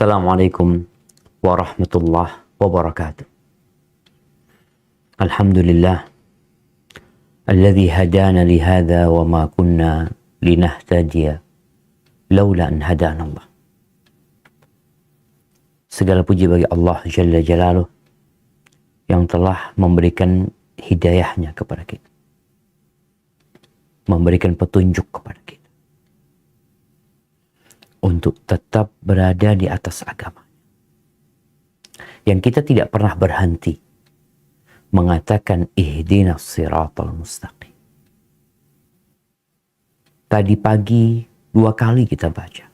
Assalamualaikum warahmatullahi wabarakatuh. Alhamdulillah alladzi hadana li hadza wa ma kunna linahtadiya laula an hadana Allah. Segala puji bagi Allah Jalla Jalaluh yang telah memberikan hidayahnya kepada kita, memberikan petunjuk kepada kita untuk tetap berada di atas agama. Yang kita tidak pernah berhenti mengatakan ihdinas siratal mustaqim. Tadi pagi 2 kali kita baca.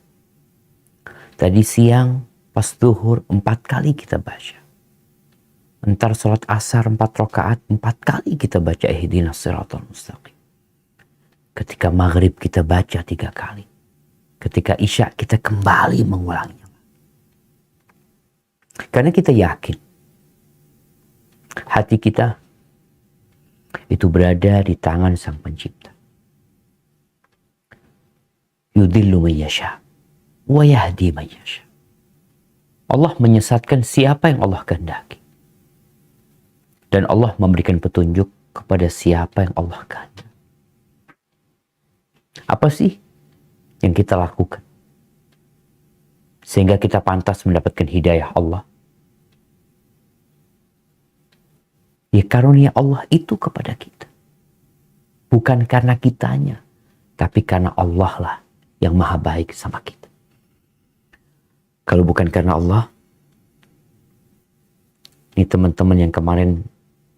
Tadi siang pas zuhur 4 kali kita baca. Entar sholat asar 4 rakaat 4 kali kita baca ihdinas siratal mustaqim. Ketika maghrib kita baca 3 kali. Ketika isya kita kembali mengulanginya. Karena kita yakin hati kita itu berada di tangan Sang Pencipta. Yudhillu man yasha wa yahdi man yasha. Allah menyesatkan siapa yang Allah kehendaki. Dan Allah memberikan petunjuk kepada siapa yang Allah kehendaki. Apa sih yang kita lakukan sehingga kita pantas mendapatkan hidayah Allah? Ya karunia Allah itu kepada kita. Bukan karena kitanya, tapi karena Allah lah yang maha baik sama kita. Kalau bukan karena Allah, ini teman-teman yang kemarin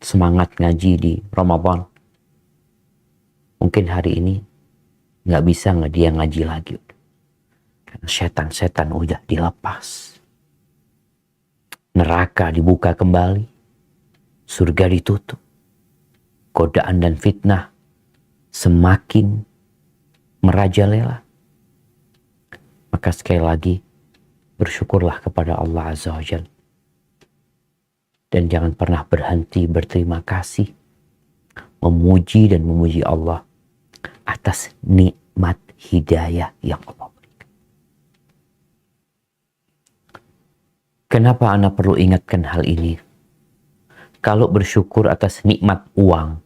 semangat ngaji di Ramadan, mungkin hari ini nggak bisa dia ngaji lagi. Karena setan-setan udah dilepas. Neraka dibuka kembali. Surga ditutup. Godaan dan fitnah semakin merajalela. Maka sekali lagi bersyukurlah kepada Allah Azza wa Jalla. Dan jangan pernah berhenti berterima kasih. Memuji dan memuji Allah atas nikmat hidayah yang Allah berikan. Kenapa Anda perlu ingatkan hal ini? Kalau bersyukur atas nikmat uang,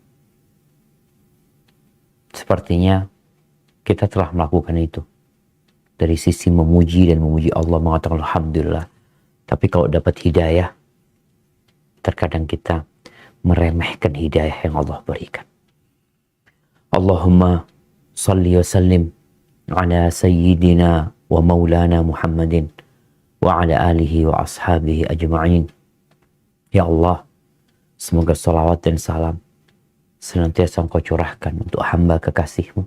sepertinya kita telah melakukan itu. Dari sisi memuji dan memuji Allah, mengatakan Alhamdulillah. Tapi kalau dapat hidayah, terkadang kita meremehkan hidayah yang Allah berikan. Allahumma salli wa sallim ala sayyidina wa maulana Muhammadin wa ala alihi wa ashabihi ajma'in. Ya Allah, semoga salawat dan salam senantiasa Engkau curahkan untuk hamba kekasih-Mu,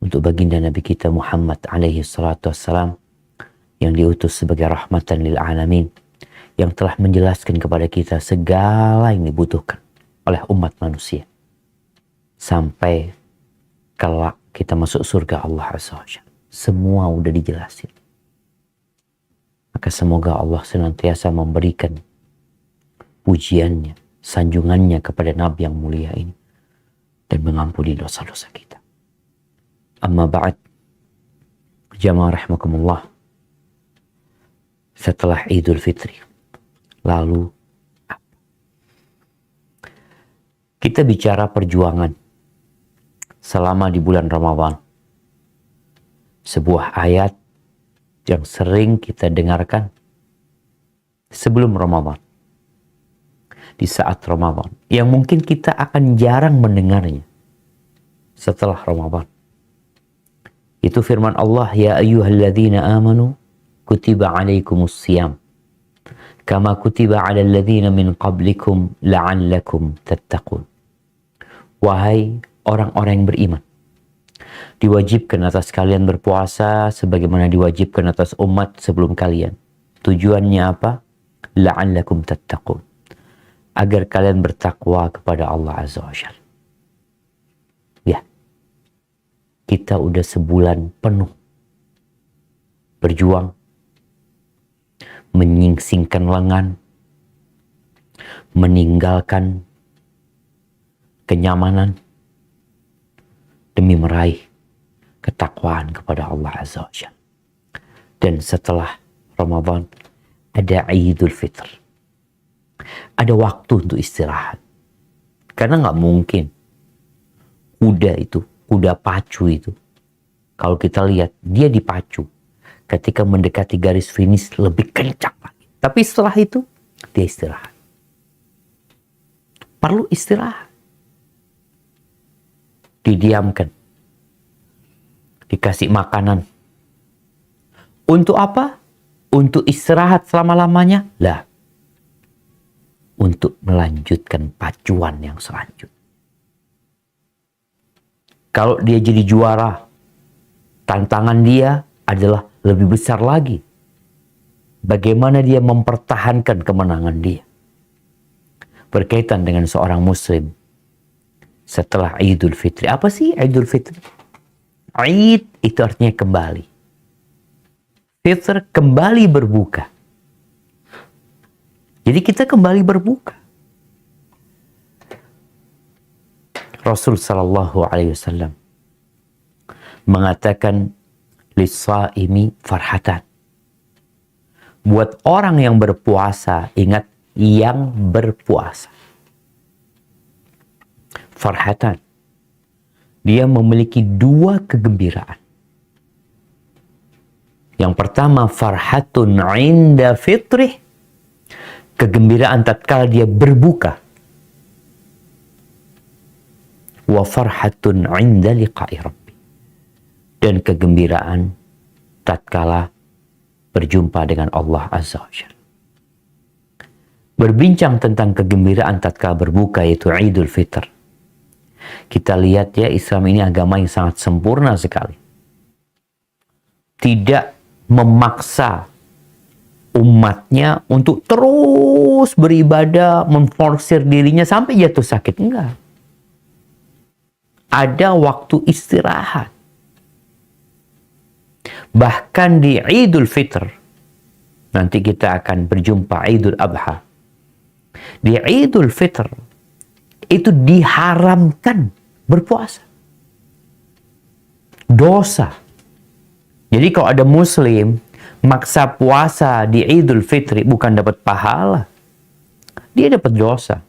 untuk baginda Nabi kita Muhammad alaihi salatu wassalam, yang diutus sebagai rahmatan lil alamin, yang telah menjelaskan kepada kita segala yang dibutuhkan oleh umat manusia. Sampai kelak kita masuk surga Allah Azza wa Jalla. Semua udah dijelasin. Maka semoga Allah senantiasa memberikan pujiannya, sanjungannya kepada Nabi yang mulia ini. Dan mengampuni dosa-dosa kita. Amma ba'd. Jamaah rahimakumullah. Setelah Idul Fitri. Lalu kita bicara perjuangan selama di bulan Ramadan. Sebuah ayat yang sering kita dengarkan sebelum Ramadan. Di saat Ramadan. Yang mungkin kita akan jarang mendengarnya setelah Ramadan. Itu firman Allah, Ya ayyuhalladzina amanu kutiba alaikumus siyam. Kama kutiba ala alladzina min qablikum la'allakum tattaqun. Wahai orang-orang yang beriman, diwajibkan atas kalian berpuasa sebagaimana diwajibkan atas umat sebelum kalian. Tujuannya apa? La'allakum tattaqun. Agar kalian bertakwa kepada Allah Azza wa Jalla. Ya, kita udah sebulan penuh berjuang, menyingsingkan lengan, meninggalkan kenyamanan, demi meraih ketakwaan kepada Allah Azza wa Jalla. Dan setelah Ramadan, ada Idul Fitr. Ada waktu untuk istirahat. Karena nggak mungkin kuda pacu itu, kalau kita lihat, dia dipacu. Ketika mendekati garis finish lebih kencang lagi. Tapi setelah itu, dia istirahat. Perlu istirahat. Didiamkan. Dikasih makanan. Untuk apa? Untuk istirahat selama-lamanya? Lah. Untuk melanjutkan pacuan yang selanjutnya. Kalau dia jadi juara, tantangan dia adalah lebih besar lagi. Bagaimana dia mempertahankan kemenangan dia. Berkaitan dengan seorang muslim setelah Idul Fitri. Apa sih Idul Fitri? Id itu artinya kembali. Fitr kembali berbuka. Jadi kita kembali berbuka. Rasul sallallahu alaihi wasallam mengatakan lis-shaimi farhatan. Buat orang yang berpuasa, ingat yang berpuasa. Farhatan. Dia memiliki dua kegembiraan. Yang pertama farhatun 'inda fitrih. Kegembiraan tatkala dia berbuka. Wa farhatun 'inda liqa'i rabbi. Dan kegembiraan tatkala berjumpa dengan Allah Azza wa Jalla. Berbincang tentang kegembiraan tatkala berbuka, yaitu Idul Fitr. Kita lihat ya, Islam ini agama yang sangat sempurna sekali. Tidak memaksa umatnya untuk terus beribadah, memforsir dirinya sampai jatuh sakit. Enggak. Ada waktu istirahat. Bahkan di Idul Fitr, nanti kita akan berjumpa Idul Adha. Di Idul Fitr, itu diharamkan berpuasa. Dosa. Jadi kalau ada muslim maksa puasa di Idul Fitri, bukan dapat pahala. Dia dapat dosa.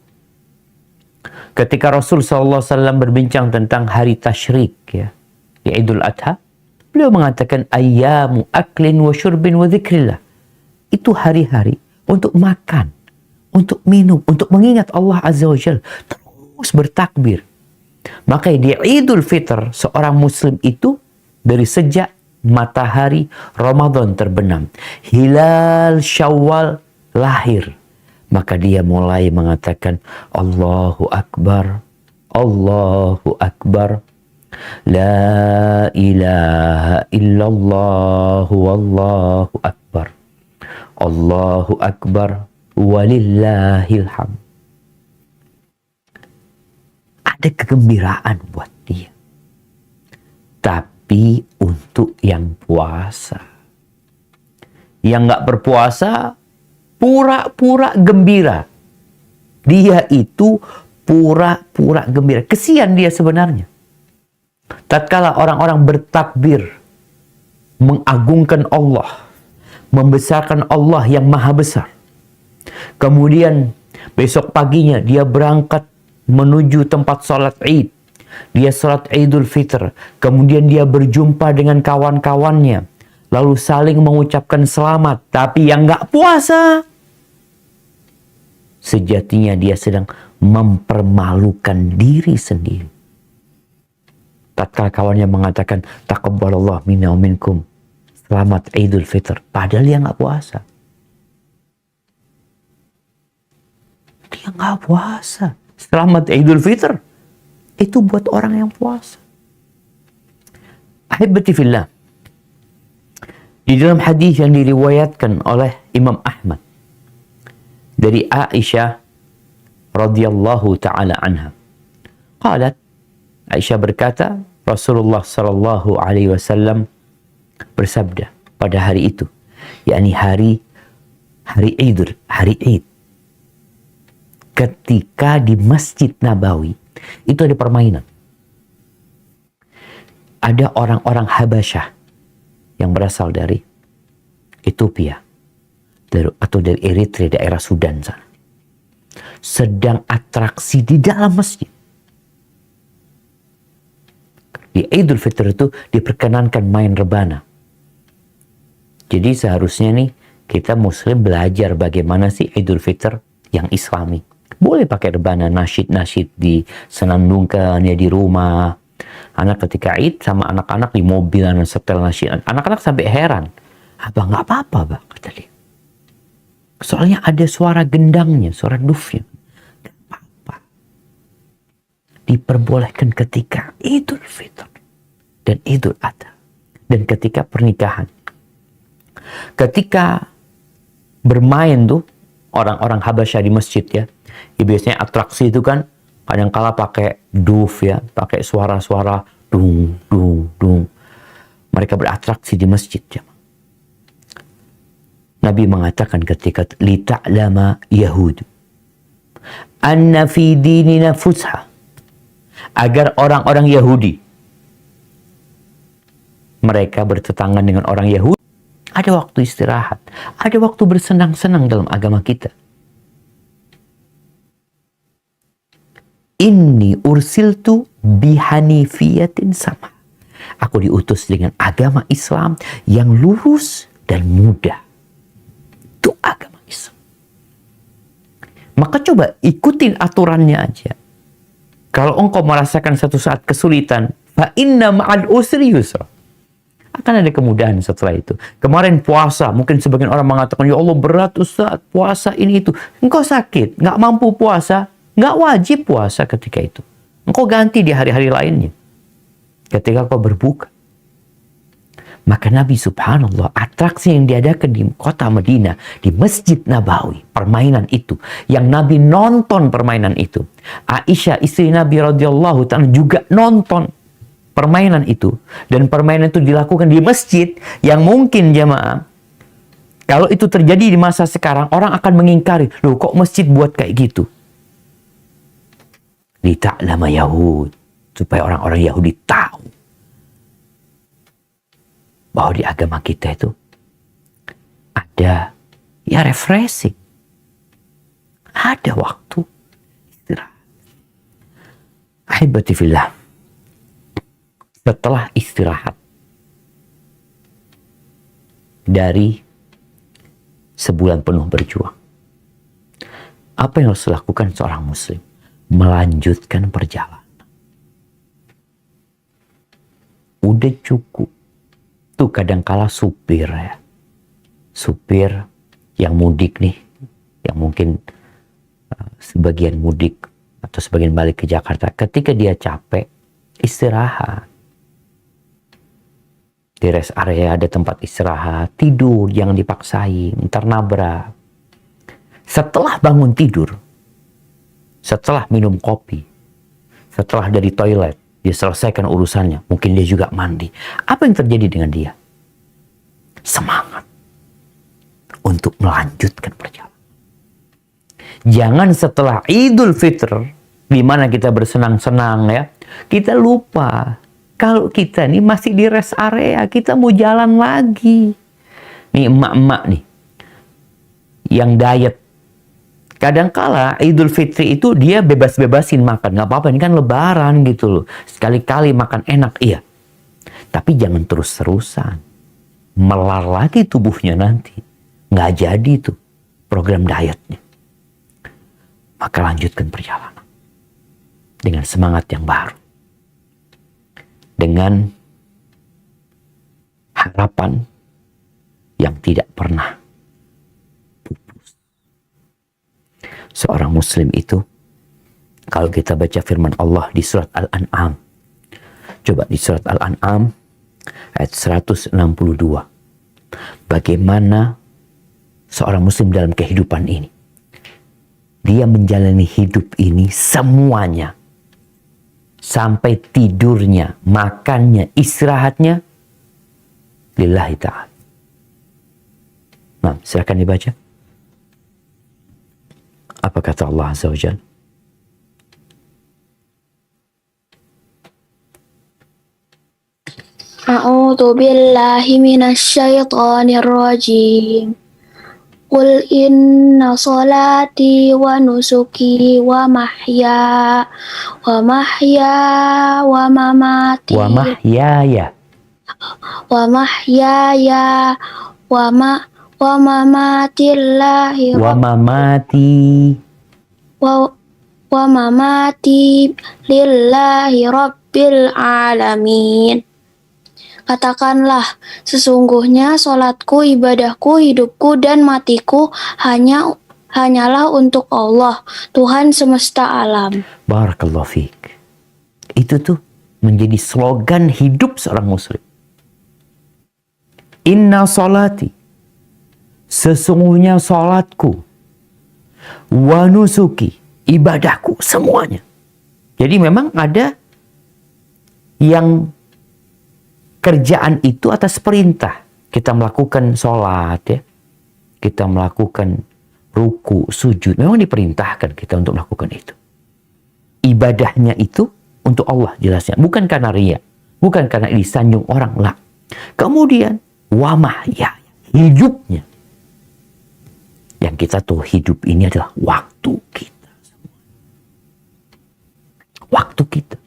Ketika Rasul SAW berbincang tentang hari tasyrik, ya, di Idul Adha, beliau mengatakan ayyamu aklin wa syurbin wa dzikrillah. Itu hari-hari untuk makan, untuk minum, untuk mengingat Allah Azza wa Jalla, terus bertakbir. Maka di Idul Fitr, seorang muslim itu dari sejak matahari Ramadan terbenam, hilal Syawal lahir, maka dia mulai mengatakan Allahu Akbar, Allahu Akbar, la ilaha illallah, wallahu akbar, Allahu Akbar, walillahil hamd. Ada kegembiraan buat dia. Tapi untuk yang puasa. Yang nggak berpuasa, pura-pura gembira. Dia itu pura-pura gembira. Kesian dia sebenarnya. Tatkala orang-orang bertakbir, mengagungkan Allah, membesarkan Allah yang maha besar. Kemudian besok paginya dia berangkat menuju tempat sholat Id. Dia sholat Idul Fitr. Kemudian dia berjumpa dengan kawan-kawannya. Lalu saling mengucapkan selamat. Tapi yang nggak puasa, sejatinya dia sedang mempermalukan diri sendiri. Tatkala kawannya mengatakan, taqabbalallah minna wa minkum, selamat Idul Fitr. Padahal dia nggak puasa. Dia nggak puasa. Selamat Idul Fitr. Itu buat orang yang puasa. Ahibati fillah. Di dalam hadis yang diriwayatkan oleh Imam Ahmad dari Aisyah radhiyallahu taala anha. Qalat, Aisyah berkata, Rasulullah sallallahu alaihi wasallam bersabda pada hari itu, yakni hari Idul, hari Id. Ketika di Masjid Nabawi itu ada permainan. Ada orang-orang Habasyah yang berasal dari Ethiopia. atau dari Eritrea, daerah Sudan sana, sedang atraksi di dalam masjid. Di Idul Fitri itu diperkenankan main rebana. Jadi seharusnya nih kita muslim belajar bagaimana sih Idul Fitr yang islami. Boleh pakai rebana, nasyid-nasyid disenandungkan ya di rumah. Anak ketika Id sama anak-anak di mobil dan setel nasyid. Anak-anak sampai heran. Abang nggak apa-apa bang, kata dia. Soalnya ada suara gendangnya, suara dufnya. Nggak apa-apa. Diperbolehkan ketika Idul Fitr dan Idul Adha. Dan ketika pernikahan. Ketika bermain tuh orang-orang Habasyah di masjid ya, biasanya atraksi itu kan kadang-kala pakai duf ya, pakai suara-suara dung dung dung. Mereka beratraksi di masjid ya. Nabi mengatakan ketika lita'lama Yahud anna fi dinina fusha, agar orang-orang Yahudi, mereka bertetangga dengan orang Yahudi, ada waktu istirahat, ada waktu bersenang-senang dalam agama kita. Inni ursiltu bihanifiyatin sama. Aku diutus dengan agama Islam yang lurus dan mudah. Itu agama Islam. Maka coba ikutin aturannya aja. Kalau engkau merasakan satu saat kesulitan, fa inna ma'al usri yusra. Akan ada kemudahan setelah itu. Kemarin puasa, mungkin sebagian orang mengatakan, ya Allah berat Ustaz, puasa ini itu. Engkau sakit, nggak mampu puasa, nggak wajib puasa ketika itu. Engkau ganti di hari-hari lainnya. Ketika kau berbuka. Maka Nabi subhanallah, atraksi yang diadakan di kota Madinah, di Masjid Nabawi, permainan itu, yang Nabi nonton permainan itu. Aisyah istri Nabi radhiyallahu ta'ala juga nonton permainan itu. Dan permainan itu dilakukan di masjid yang mungkin jamaah, kalau itu terjadi di masa sekarang, orang akan mengingkari, loh kok masjid buat kayak gitu? Lita'lama Yahud, supaya orang-orang Yahudi tahu bahwa di agama kita itu ada ya refreshing, ada waktu istirahat. Ahibati fillah, setelah istirahat dari sebulan penuh berjuang, apa yang harus dilakukan seorang muslim? Melanjutkan perjalanan. Udah cukup. Tuh kadangkala supir ya. Supir yang mudik nih, yang mungkin sebagian mudik atau sebagian balik ke Jakarta, ketika dia capek, istirahat. Di rest area ada tempat istirahat, tidur, jangan dipaksain, ntar nabrak. Setelah bangun tidur, setelah minum kopi, setelah dari toilet, dia selesaikan urusannya, mungkin dia juga mandi. Apa yang terjadi dengan dia? Semangat untuk melanjutkan perjalanan. Jangan setelah Idul Fitr, di mana kita bersenang-senang ya, kita lupa kalau kita nih masih di rest area, kita mau jalan lagi. Nih emak-emak nih, yang diet, kadangkala Idul Fitri itu dia bebas-bebasin makan. Nggak apa-apa, ini kan lebaran gitu loh. Sekali-kali makan enak, iya. Tapi jangan terus-terusan. Melar lagi tubuhnya nanti. Nggak jadi tuh program dietnya. Maka lanjutkan perjalanan. Dengan semangat yang baru. Dengan harapan yang tidak pernah seorang muslim itu, kalau kita baca firman Allah di surat Al-An'am, coba di surat Al-An'am ayat 162, bagaimana seorang muslim dalam kehidupan ini, dia menjalani hidup ini semuanya, sampai tidurnya, makannya, istirahatnya lillahi ta'ala. Nah, silakan dibaca. Apa kata Allah Azza wa Jalla? A'udzu billahi minasy syaithanir rajim. Qul inna salati wa nusuki wa mahya wa mamati Wa mahyaya. wa mahyaya wa mamatillahi Wa mamati. wa mamati lillahi rabbil alamin. Katakanlah, sesungguhnya solatku, ibadahku, hidupku, dan matiku hanyalah untuk Allah, Tuhan semesta alam. Barakallahu fiik. Itu tuh menjadi slogan hidup seorang muslim. Inna salati. Sesungguhnya salatku. Wa nusuki. Ibadahku. Semuanya. Jadi memang ada yang kerjaan itu atas perintah. Kita melakukan sholat ya. Kita melakukan ruku, sujud. Memang diperintahkan kita untuk melakukan itu. Ibadahnya itu untuk Allah jelasnya. Bukan karena riya. Bukan karena disanjung orang. Lah. Kemudian, wa mahya. Hidupnya. Yang kita tahu hidup ini adalah waktu kita. Waktu kita.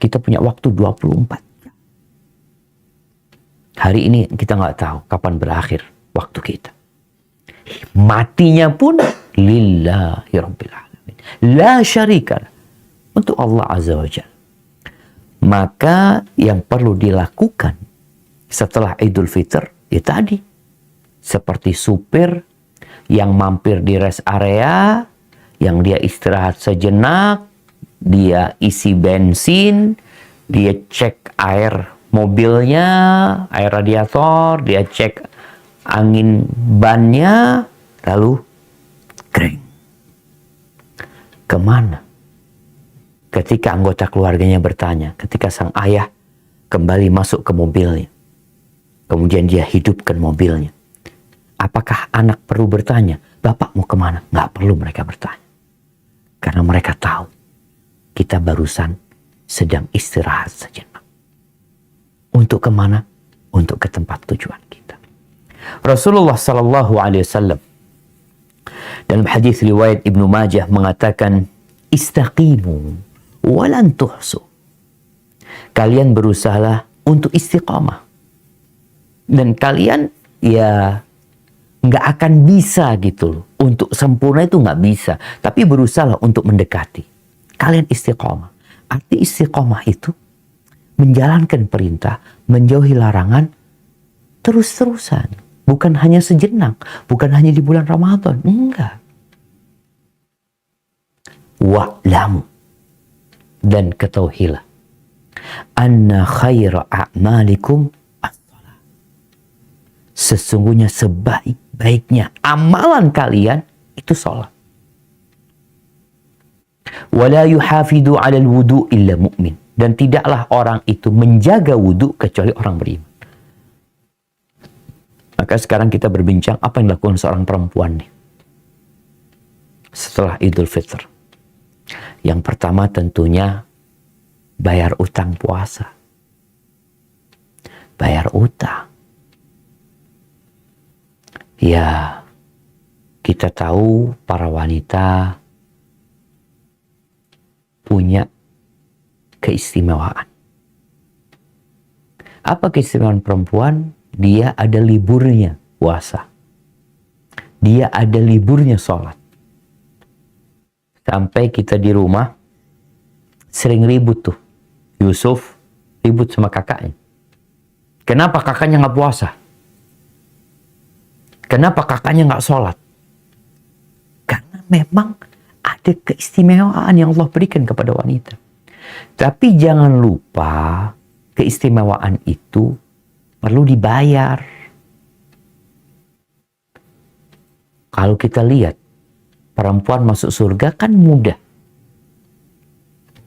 Kita punya waktu 24. Hari ini kita nggak tahu kapan berakhir waktu kita. Matinya pun lillahi rabbil alamin. La syarika untuk Allah Azza wa Jalla. Maka yang perlu dilakukan setelah Idul Fitr ya tadi. Seperti supir yang mampir di rest area, yang dia istirahat sejenak, dia isi bensin, dia cek air mobilnya, air radiator, dia cek angin bannya, lalu kering. Kemana? Ketika anggota keluarganya bertanya, ketika sang ayah kembali masuk ke mobilnya, kemudian dia hidupkan mobilnya. Apakah anak perlu bertanya, Bapak mau kemana? Nggak perlu mereka bertanya. Karena mereka tahu, kita barusan sedang istirahat sejenak. Untuk kemana? Untuk ke tempat tujuan kita. Rasulullah Sallallahu Alaihi Wasallam dalam hadis riwayat Ibnu Majah mengatakan, istaqimu walan tuhsu. Kalian berusahalah untuk istiqamah. Dan kalian ya nggak akan bisa gitu loh. Untuk sempurna itu nggak bisa. Tapi berusahalah untuk mendekati. Kalian istiqamah. Arti istiqamah itu menjalankan perintah, menjauhi larangan, terus-terusan. Bukan hanya sejenak, bukan hanya di bulan Ramadan. Enggak. Wa'lamu. Dan ketahuilah. Anna khaira a'malikum as-salat. Sesungguhnya sebaik-baiknya amalan kalian itu salat. Wala yuhafidu 'alal wudu' illa mu'min. Dan tidaklah orang itu menjaga wudhu kecuali orang beriman. Maka sekarang kita berbincang apa yang dilakukan seorang perempuan nih. Setelah Idul Fitr. Yang pertama tentunya bayar utang puasa. Bayar utang. Ya, kita tahu para wanita punya keistimewaan. Apa keistimewaan perempuan? Dia ada liburnya puasa. Dia ada liburnya sholat. Sampai kita di rumah sering ribut tuh. Yusuf ribut sama kakaknya. Kenapa kakaknya nggak puasa? Kenapa kakaknya nggak sholat? Karena memang ada keistimewaan yang Allah berikan kepada wanita. Tapi jangan lupa keistimewaan itu perlu dibayar. Kalau kita lihat perempuan masuk surga kan mudah.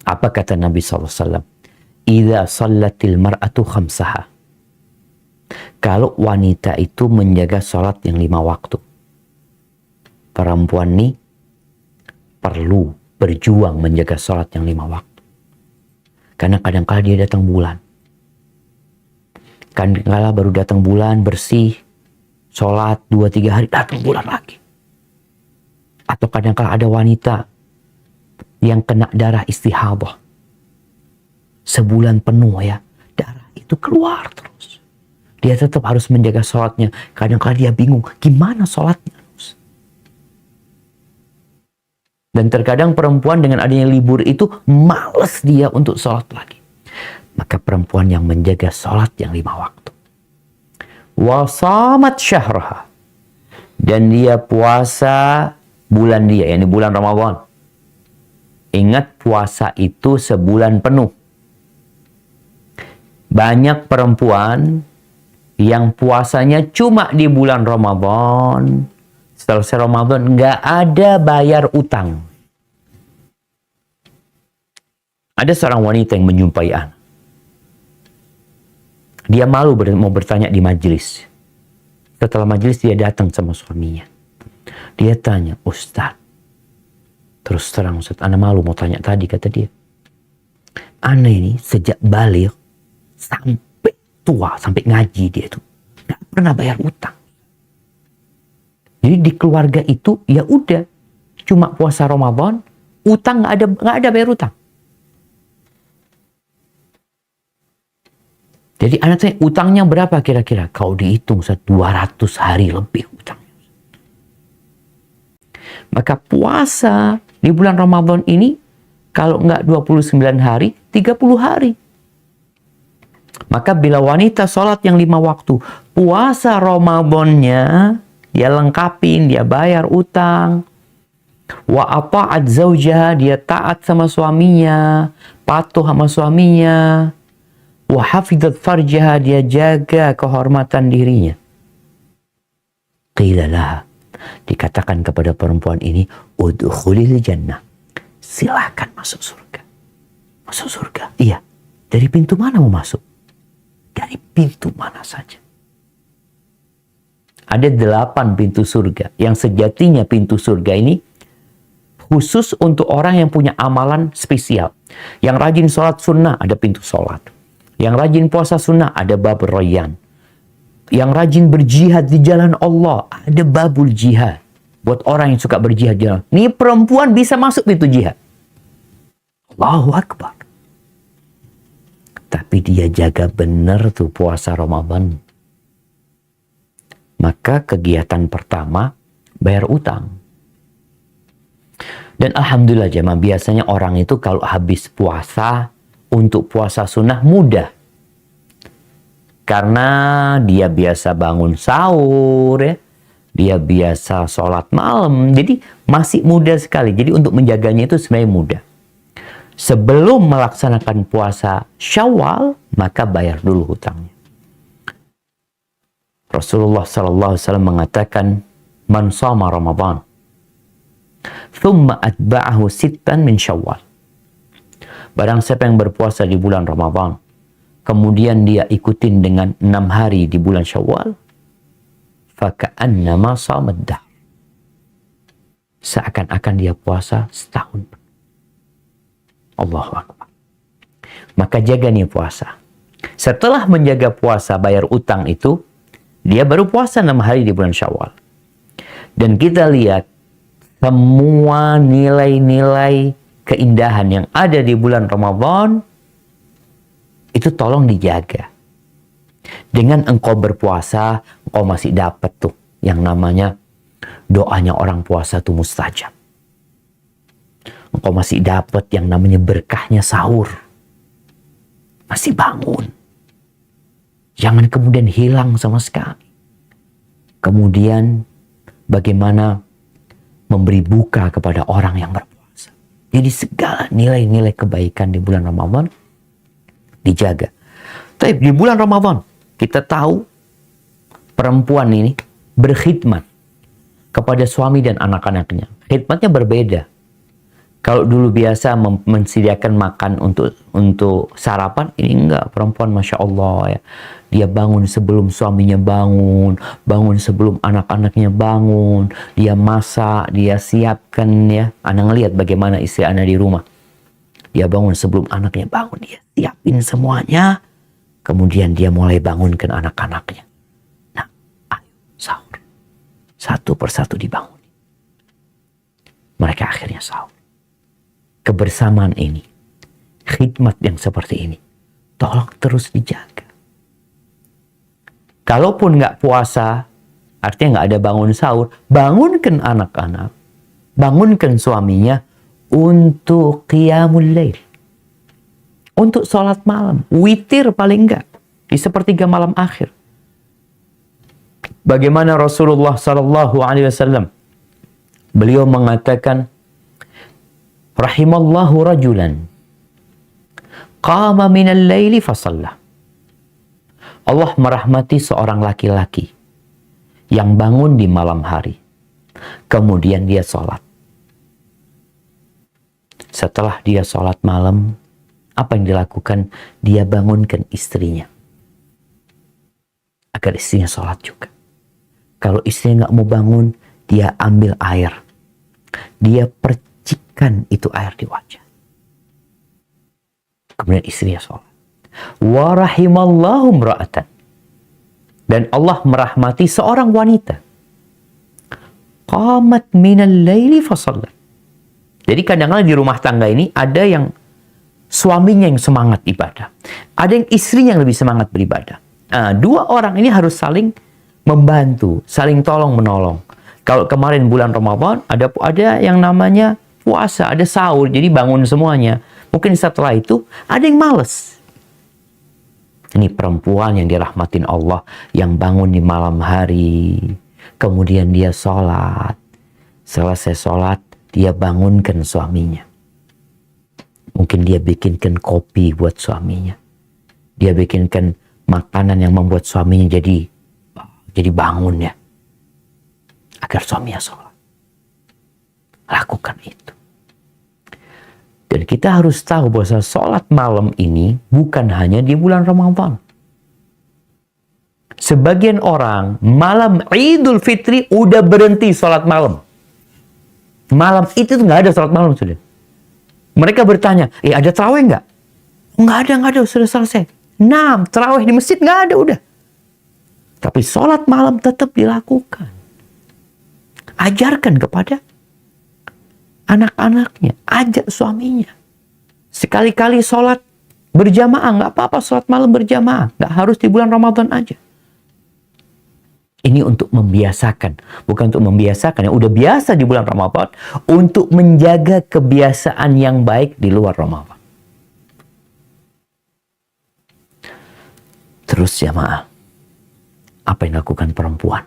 Apa kata Nabi SAW? Idza sallatil mar'atu khamsaha. Kalau wanita itu menjaga sholat yang 5 waktu. Perempuan ini perlu berjuang menjaga sholat yang 5 waktu. Karena kadang-kala dia datang bulan. Kadang-kala baru datang bulan bersih. sholat 2-3 hari, datang bulan lagi. Atau kadang-kala ada wanita yang kena darah istihadah. Sebulan penuh ya, darah itu keluar terus. Dia tetap harus menjaga sholatnya. Kadang-kala dia bingung, gimana sholatnya? Dan terkadang perempuan dengan adanya libur itu males dia untuk sholat lagi. Maka perempuan yang menjaga sholat yang 5 waktu. Wasamat syahraha. Dan dia puasa bulan dia, yakni bulan Ramadan. Ingat, puasa itu sebulan penuh. Banyak perempuan yang puasanya cuma di bulan Ramadan. Selesai Ramadan nggak ada bayar utang. Ada seorang wanita yang menjumpai anak. Dia malu mau bertanya di majelis. Setelah majelis dia datang sama suaminya. Dia tanya, Ustaz. Terus terang Ustaz, ana malu mau tanya tadi, kata dia. Ana ini sejak balik sampai tua, sampai ngaji dia itu nggak pernah bayar utang. Jadi di keluarga itu ya udah cuma puasa Ramadan, utang nggak ada bayar utang. Jadi anak saya utangnya berapa kira-kira? Kalau dihitung 200 hari lebih utangnya. Maka puasa di bulan Ramadan ini kalau nggak 29 hari, 30 hari. Maka bila wanita sholat yang 5 waktu, puasa Ramadannya dia lengkapin, dia bayar utang. Wa ata'at zaujaha, dia taat sama suaminya, patuh sama suaminya. Wa hafidhat farjaha, dia jaga kehormatan dirinya. Qila laha, dikatakan kepada perempuan ini, udkhulil jannah. Silakan masuk surga. Masuk surga? Iya. Dari pintu mana mau masuk? Dari pintu mana saja. Ada 8 pintu surga. Yang sejatinya pintu surga ini khusus untuk orang yang punya amalan spesial. Yang rajin sholat sunnah, ada pintu sholat. Yang rajin puasa sunnah, ada bab rayyan. Yang rajin berjihad di jalan Allah, ada babul jihad. Buat orang yang suka berjihad di jalan. Ini perempuan bisa masuk pintu jihad. Allahu Akbar. Tapi dia jaga benar tuh puasa Ramadan. Maka kegiatan pertama, bayar utang. Dan alhamdulillah jemaah, biasanya orang itu kalau habis puasa, untuk puasa sunnah mudah. Karena dia biasa bangun sahur, ya. Dia biasa sholat malam. Jadi masih mudah sekali. Jadi untuk menjaganya itu sebenarnya mudah. Sebelum melaksanakan puasa Syawal, maka bayar dulu hutangnya. Rasulullah SAW mengatakan, Man shama Ramadan, thumma atba'ahu sittan min Syawal. Barang siapa yang berpuasa di bulan Ramadan, kemudian dia ikutin dengan 6 hari di bulan Syawal, faka'annama shamad dahr. Seakan-akan dia puasa setahun. Allahu Akbar. Maka jaga nih puasa. Setelah menjaga puasa, bayar utang itu, dia baru puasa 6 hari di bulan Syawal. Dan kita lihat semua nilai-nilai keindahan yang ada di bulan Ramadan itu tolong dijaga. Dengan engkau berpuasa, engkau masih dapat tuh yang namanya doanya orang puasa tuh mustajab. Engkau masih dapat yang namanya berkahnya sahur. Masih bangun. Jangan kemudian hilang sama sekali. Kemudian bagaimana memberi buka kepada orang yang berpuasa. Jadi segala nilai-nilai kebaikan di bulan Ramadan dijaga. Tapi di bulan Ramadan kita tahu perempuan ini berkhidmat kepada suami dan anak-anaknya. Khidmatnya berbeda. Kalau dulu biasa mensediakan makan untuk sarapan, ini enggak. Perempuan Masya Allah ya. Dia bangun sebelum suaminya bangun sebelum anak-anaknya bangun. Dia masak, dia siapkan ya. Anak ngelihat bagaimana istri anak di rumah. Dia bangun sebelum anaknya bangun, dia siapin semuanya. Kemudian dia mulai bangunkan anak-anaknya. Nah, ayo sahur. satu persatu dibangun. Mereka akhirnya sahur. Kebersamaan ini, khidmat yang seperti ini, tolong terus dijaga. Kalaupun nggak puasa, artinya nggak ada bangun sahur, bangunkan anak-anak, bangunkan suaminya untuk qiyamul lail, untuk sholat malam, witir paling nggak di sepertiga malam akhir. Bagaimana Rasulullah Sallallahu Alaihi Wasallam, beliau mengatakan, rahimallahu rajulan qama minal laili fasalla. Allah merahmati seorang laki-laki yang bangun di malam hari, kemudian dia sholat. Setelah dia sholat malam, apa yang dilakukan? Dia bangunkan istrinya agar istrinya sholat juga. Kalau istrinya nggak mau bangun, dia ambil air, dia percikan itu air di wajah, kemudian istrinya sholat. Wa rahimallahu imra'atan, dan Allah merahmati seorang wanita, qamat minal laili fasallat. Jadi kadang-kadang di rumah tangga ini ada yang suaminya yang semangat ibadah, ada yang istrinya yang lebih semangat beribadah. Nah, dua orang ini harus saling membantu, saling tolong menolong. Kalau kemarin bulan Ramadan ada yang namanya puasa, ada sahur, jadi bangun semuanya. Mungkin setelah itu ada yang males. Ini perempuan yang dirahmatin Allah, yang bangun di malam hari, kemudian dia sholat. Selesai sholat, dia bangunkan suaminya. Mungkin dia bikinkan kopi buat suaminya. Dia bikinkan makanan yang membuat suaminya jadi bangun ya. Agar suaminya sholat. Lakukan itu. Dan kita harus tahu bahwa sholat malam ini bukan hanya di bulan Ramadan. Sebagian orang malam Idul Fitri udah berhenti sholat malam. Malam itu nggak ada sholat malam sudah. Mereka bertanya, ada tarawih nggak? Nggak ada, sudah selesai. Tarawih di masjid nggak ada udah. Tapi sholat malam tetap dilakukan. Ajarkan kepada anak-anaknya, ajak suaminya. Sekali-kali sholat berjamaah, nggak apa-apa sholat malam berjamaah. Nggak harus di bulan Ramadan aja. Ini untuk membiasakan. Bukan untuk membiasakan, yang udah biasa di bulan Ramadan. Untuk menjaga kebiasaan yang baik di luar Ramadan. Terus jamaah, apa yang dilakukan perempuan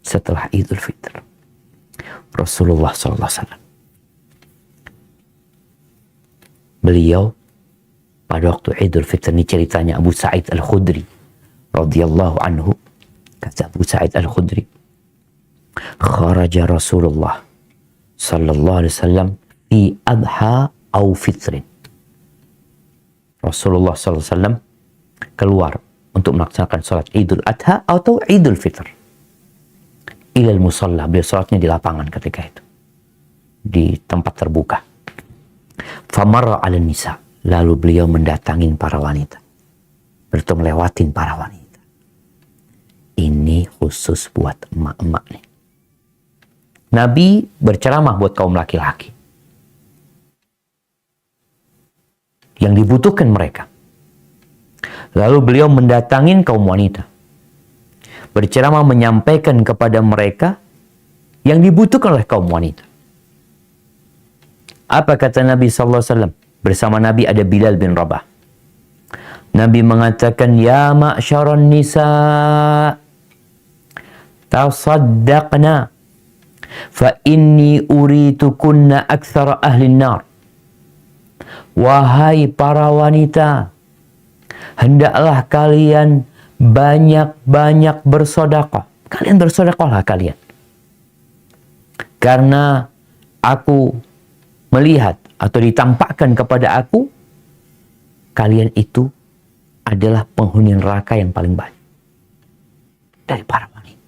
setelah Idul Fitr? Rasulullah SAW, beliau pada waktu Idul Fitr, ini ceritanya Abu Sa'id Al-Khudri radhiyallahu anhu. Kata Abu Sa'id Al-Khudri, kharaja Rasulullah sallallahu alaihi wasallam fi adha au fitrin. Rasulullah sallallahu alaihi wasallam keluar untuk melaksanakan salat Idul Adha atau Idul Fitr. Ilal musalla, beliau salatnya di lapangan ketika itu, di tempat terbuka. Famarra 'ala nisa, lalu beliau mendatangin para wanita, bertemu lewatin para wanita. Ini khusus buat emak-emak nih. Nabi berceramah buat kaum laki-laki yang dibutuhkan mereka. Lalu beliau mendatangin kaum wanita, berceramah menyampaikan kepada mereka yang dibutuhkan oleh kaum wanita. Apa kata Nabi SAW? Bersama Nabi ada Bilal bin Rabah. Nabi mengatakan, ya ma'syaran nisa, tasaddaqna, fa inni uritukunna aktsara ahli nar. Wahai para wanita, hendaklah kalian banyak-banyak bersedekah. Kalian bersedekahlah kalian. Karena aku melihat atau ditampakkan kepada aku, kalian itu adalah penghuni neraka yang paling banyak dari para wanita.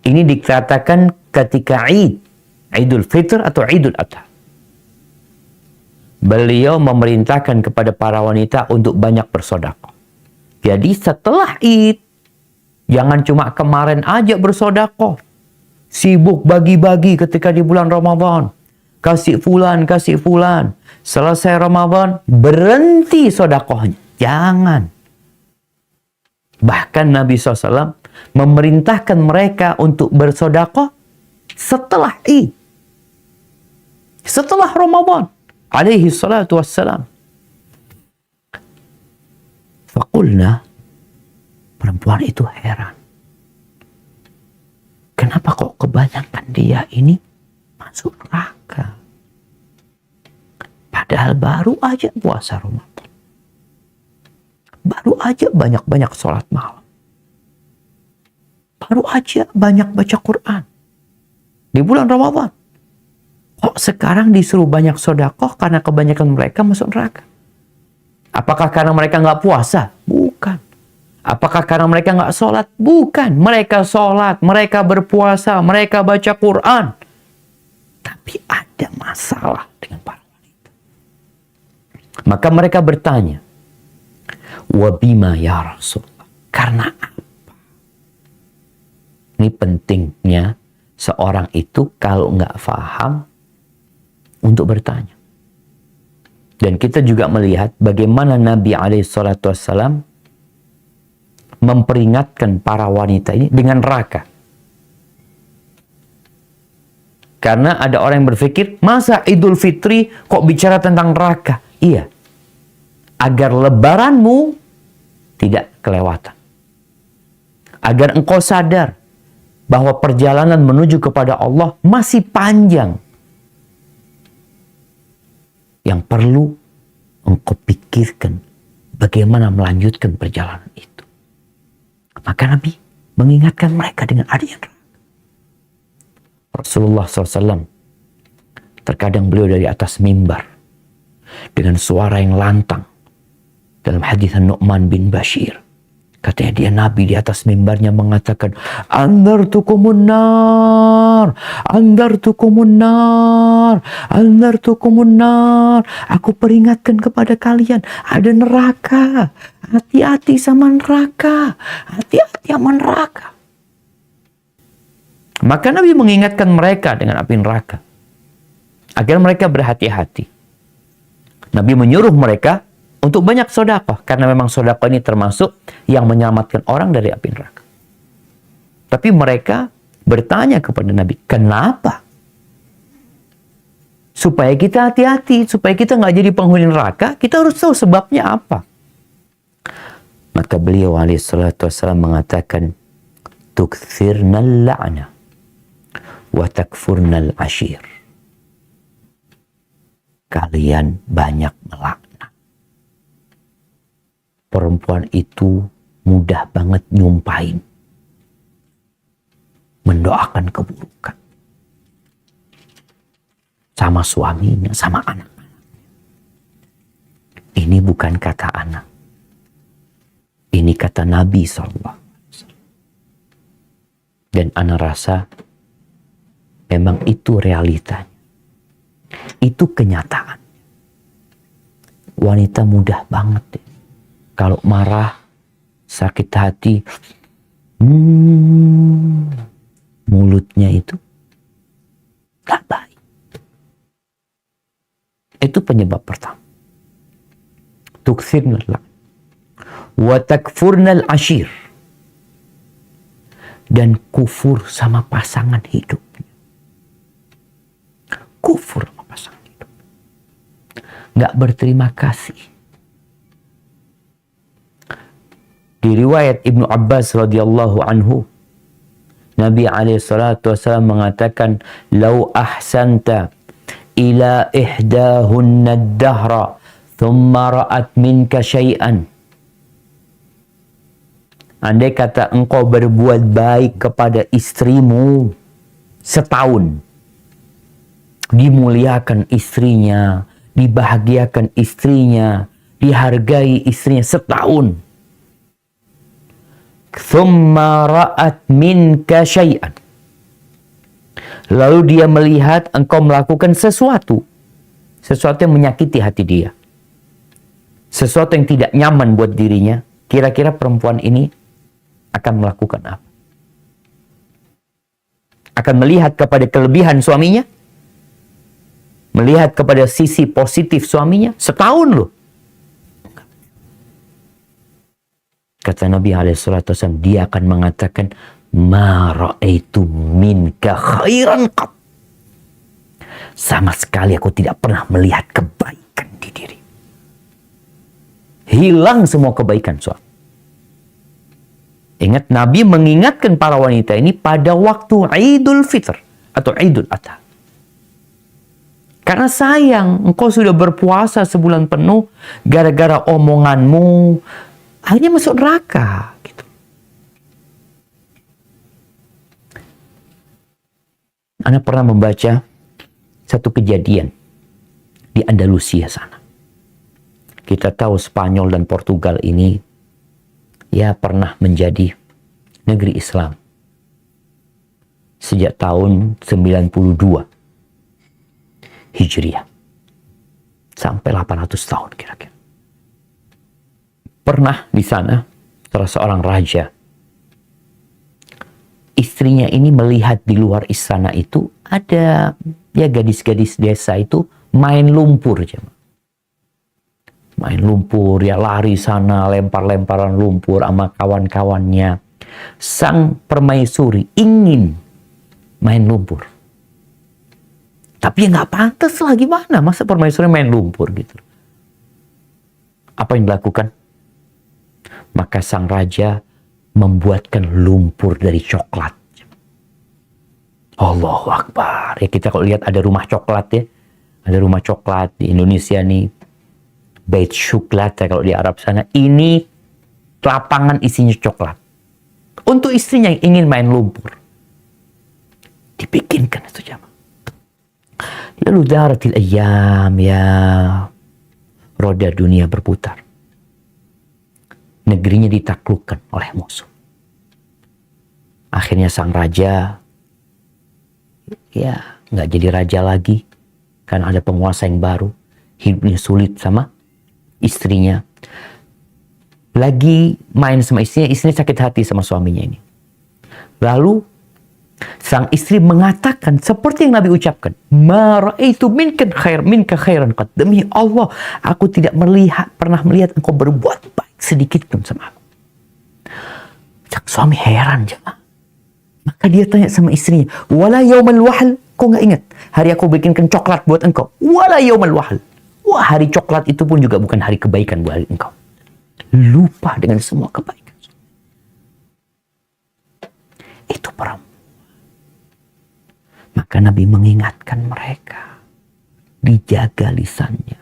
Ini dikatakan ketika Idul Fitr atau Idul Adha. Beliau memerintahkan kepada para wanita untuk banyak bersedekah. Jadi setelah Id, Jangan cuma kemarin aja bersodakoh. Sibuk bagi-bagi ketika di bulan Ramadan. Kasih fulan. Selesai Ramadan, berhenti sodakohnya. Jangan. Bahkan Nabi SAW memerintahkan mereka untuk bersodakoh setelah Id. Setelah Ramadan. Alaihi salatu wassalam. Faqulna, perempuan itu heran. Kenapa kok kebanyakan dia ini masuk neraka? Padahal baru aja puasa Ramadan. Baru aja banyak-banyak sholat malam. Baru aja banyak baca Quran. Di bulan Ramadan. Kok sekarang disuruh banyak sodakoh karena kebanyakan mereka masuk neraka? Apakah karena mereka nggak puasa? Bukan. Apakah karena mereka nggak sholat? Bukan. Mereka sholat, mereka berpuasa, mereka baca Quran. Tapi ada masalah dengan para wanita. Maka mereka bertanya, wabima ya Rasulullah? Karena apa? Ini pentingnya seorang itu kalau nggak paham untuk bertanya. Dan kita juga melihat bagaimana Nabi SAW memperingatkan para wanita ini dengan neraka. Karena ada orang yang berpikir, masa Idul Fitri kok bicara tentang neraka? Iya. Agar lebaranmu tidak kelewatan. Agar engkau sadar bahwa perjalanan menuju kepada Allah masih panjang. Yang perlu engkau pikirkan bagaimana melanjutkan perjalanan itu. Maka Nabi mengingatkan mereka dengan adanya neraka. Rasulullah SAW terkadang beliau dari atas mimbar dengan suara yang lantang. Dalam hadis Nu'man bin Bashir, katanya dia Nabi di atas mimbarnya mengatakan, Andartukumun nar, andartukumun nar, andartukumun nar. Aku peringatkan kepada kalian, ada neraka. Hati-hati sama neraka. Hati-hati sama neraka. Maka Nabi mengingatkan mereka dengan api neraka. Agar mereka berhati-hati. Nabi menyuruh mereka untuk banyak sodakoh. Karena memang sodakoh ini termasuk yang menyelamatkan orang dari api neraka. Tapi mereka bertanya kepada Nabi, kenapa? Supaya kita hati-hati, supaya kita nggak jadi penghuni neraka, kita harus tahu sebabnya apa. Maka beliau alaihissalam mengatakan, tukthirnal la'na wa takfurnal ashir. Kalian banyak melaknat. Perempuan itu mudah banget nyumpahin, mendoakan keburukan sama suaminya, sama anak-anaknya. Ini bukan kata anak. Ini kata Nabi SAW. Dan ana rasa memang itu realitanya. Itu kenyataan. Wanita mudah banget deh. Kalau marah, sakit hati, mulutnya itu gak baik. Itu penyebab pertama. Tukthirnal la'na wa takfurnal ashir. Dan kufur sama pasangan hidupnya. Kufur sama pasangan hidup. Gak berterima kasih. Di riwayat Ibnu Abbas radhiyallahu anhu, Nabi SAW mengatakan, "Lau ahsanta ila ihdahunna ad-dahra, thumma ra'at minka syai'an." Andai kata engkau berbuat baik kepada istrimu setahun, dimuliakan istrinya, dibahagiakan istrinya, dihargai istrinya setahun. Thumma ra'at minka syai'an. Lalu dia melihat engkau melakukan sesuatu yang menyakiti hati dia. Sesuatu yang tidak nyaman buat dirinya. Kira-kira perempuan ini akan melakukan apa? Akan melihat kepada kelebihan suaminya? Melihat kepada sisi positif suaminya? Setahun loh. Kata Nabi SAW, dia akan mengatakan, ma ra'aitu minka khairan qat. Sama sekali aku tidak pernah melihat kebaikan di diri. Hilang semua kebaikan suami. Ingat, Nabi mengingatkan para wanita ini pada waktu Idul Fitr atau Idul Adha. Karena sayang, engkau sudah berpuasa sebulan penuh, gara-gara omonganmu, akhirnya masuk neraka. Gitu. Anda pernah membaca satu kejadian di Andalusia sana. Kita tahu Spanyol dan Portugal ini ya pernah menjadi negeri Islam sejak tahun 92 Hijriah sampai 800 tahun kira-kira. Pernah di sana salah seorang raja, istrinya ini melihat di luar istana itu ada ya gadis-gadis desa itu main lumpur. Main lumpur, ya lari sana, lempar-lemparan lumpur sama kawan-kawannya. Sang permaisuri ingin main lumpur. Tapi ya nggak pantas lah, gimana? Masa permaisuri main lumpur gitu. Apa yang dilakukan? Maka sang raja membuatkan lumpur dari coklat. Allahu Akbar. Ya kita kalau lihat ada rumah coklat ya. Ada rumah coklat di Indonesia nih. Bait Syuklat kalau di Arab sana. Ini lapangan isinya coklat. Untuk istrinya yang ingin main lumpur. Dibikinkan itu jamaah. Lalu daratil ayyam ya. Roda dunia berputar. Negerinya ditaklukkan oleh musuh. Akhirnya sang raja ya nggak jadi raja lagi. Karena ada penguasa yang baru. Hidupnya sulit sama istrinya. Lagi main sama istrinya sakit hati sama suaminya ini. Lalu sang istri mengatakan seperti yang Nabi ucapkan, ma ra'aitu minka khairan qat. Demi Allah, aku tidak pernah melihat engkau berbuat baik sedikit pun sama aku. Sang suami heran jemaah. Maka dia tanya sama istrinya, wala yaumal wahl, kau nggak ingat hari aku bikinkan coklat buat engkau? Wala yaumal wahl. Wah, hari coklat itu pun juga bukan hari kebaikan buat engkau. Lupa dengan semua kebaikan. Itu perempuan. Maka Nabi mengingatkan mereka. Dijaga lisannya.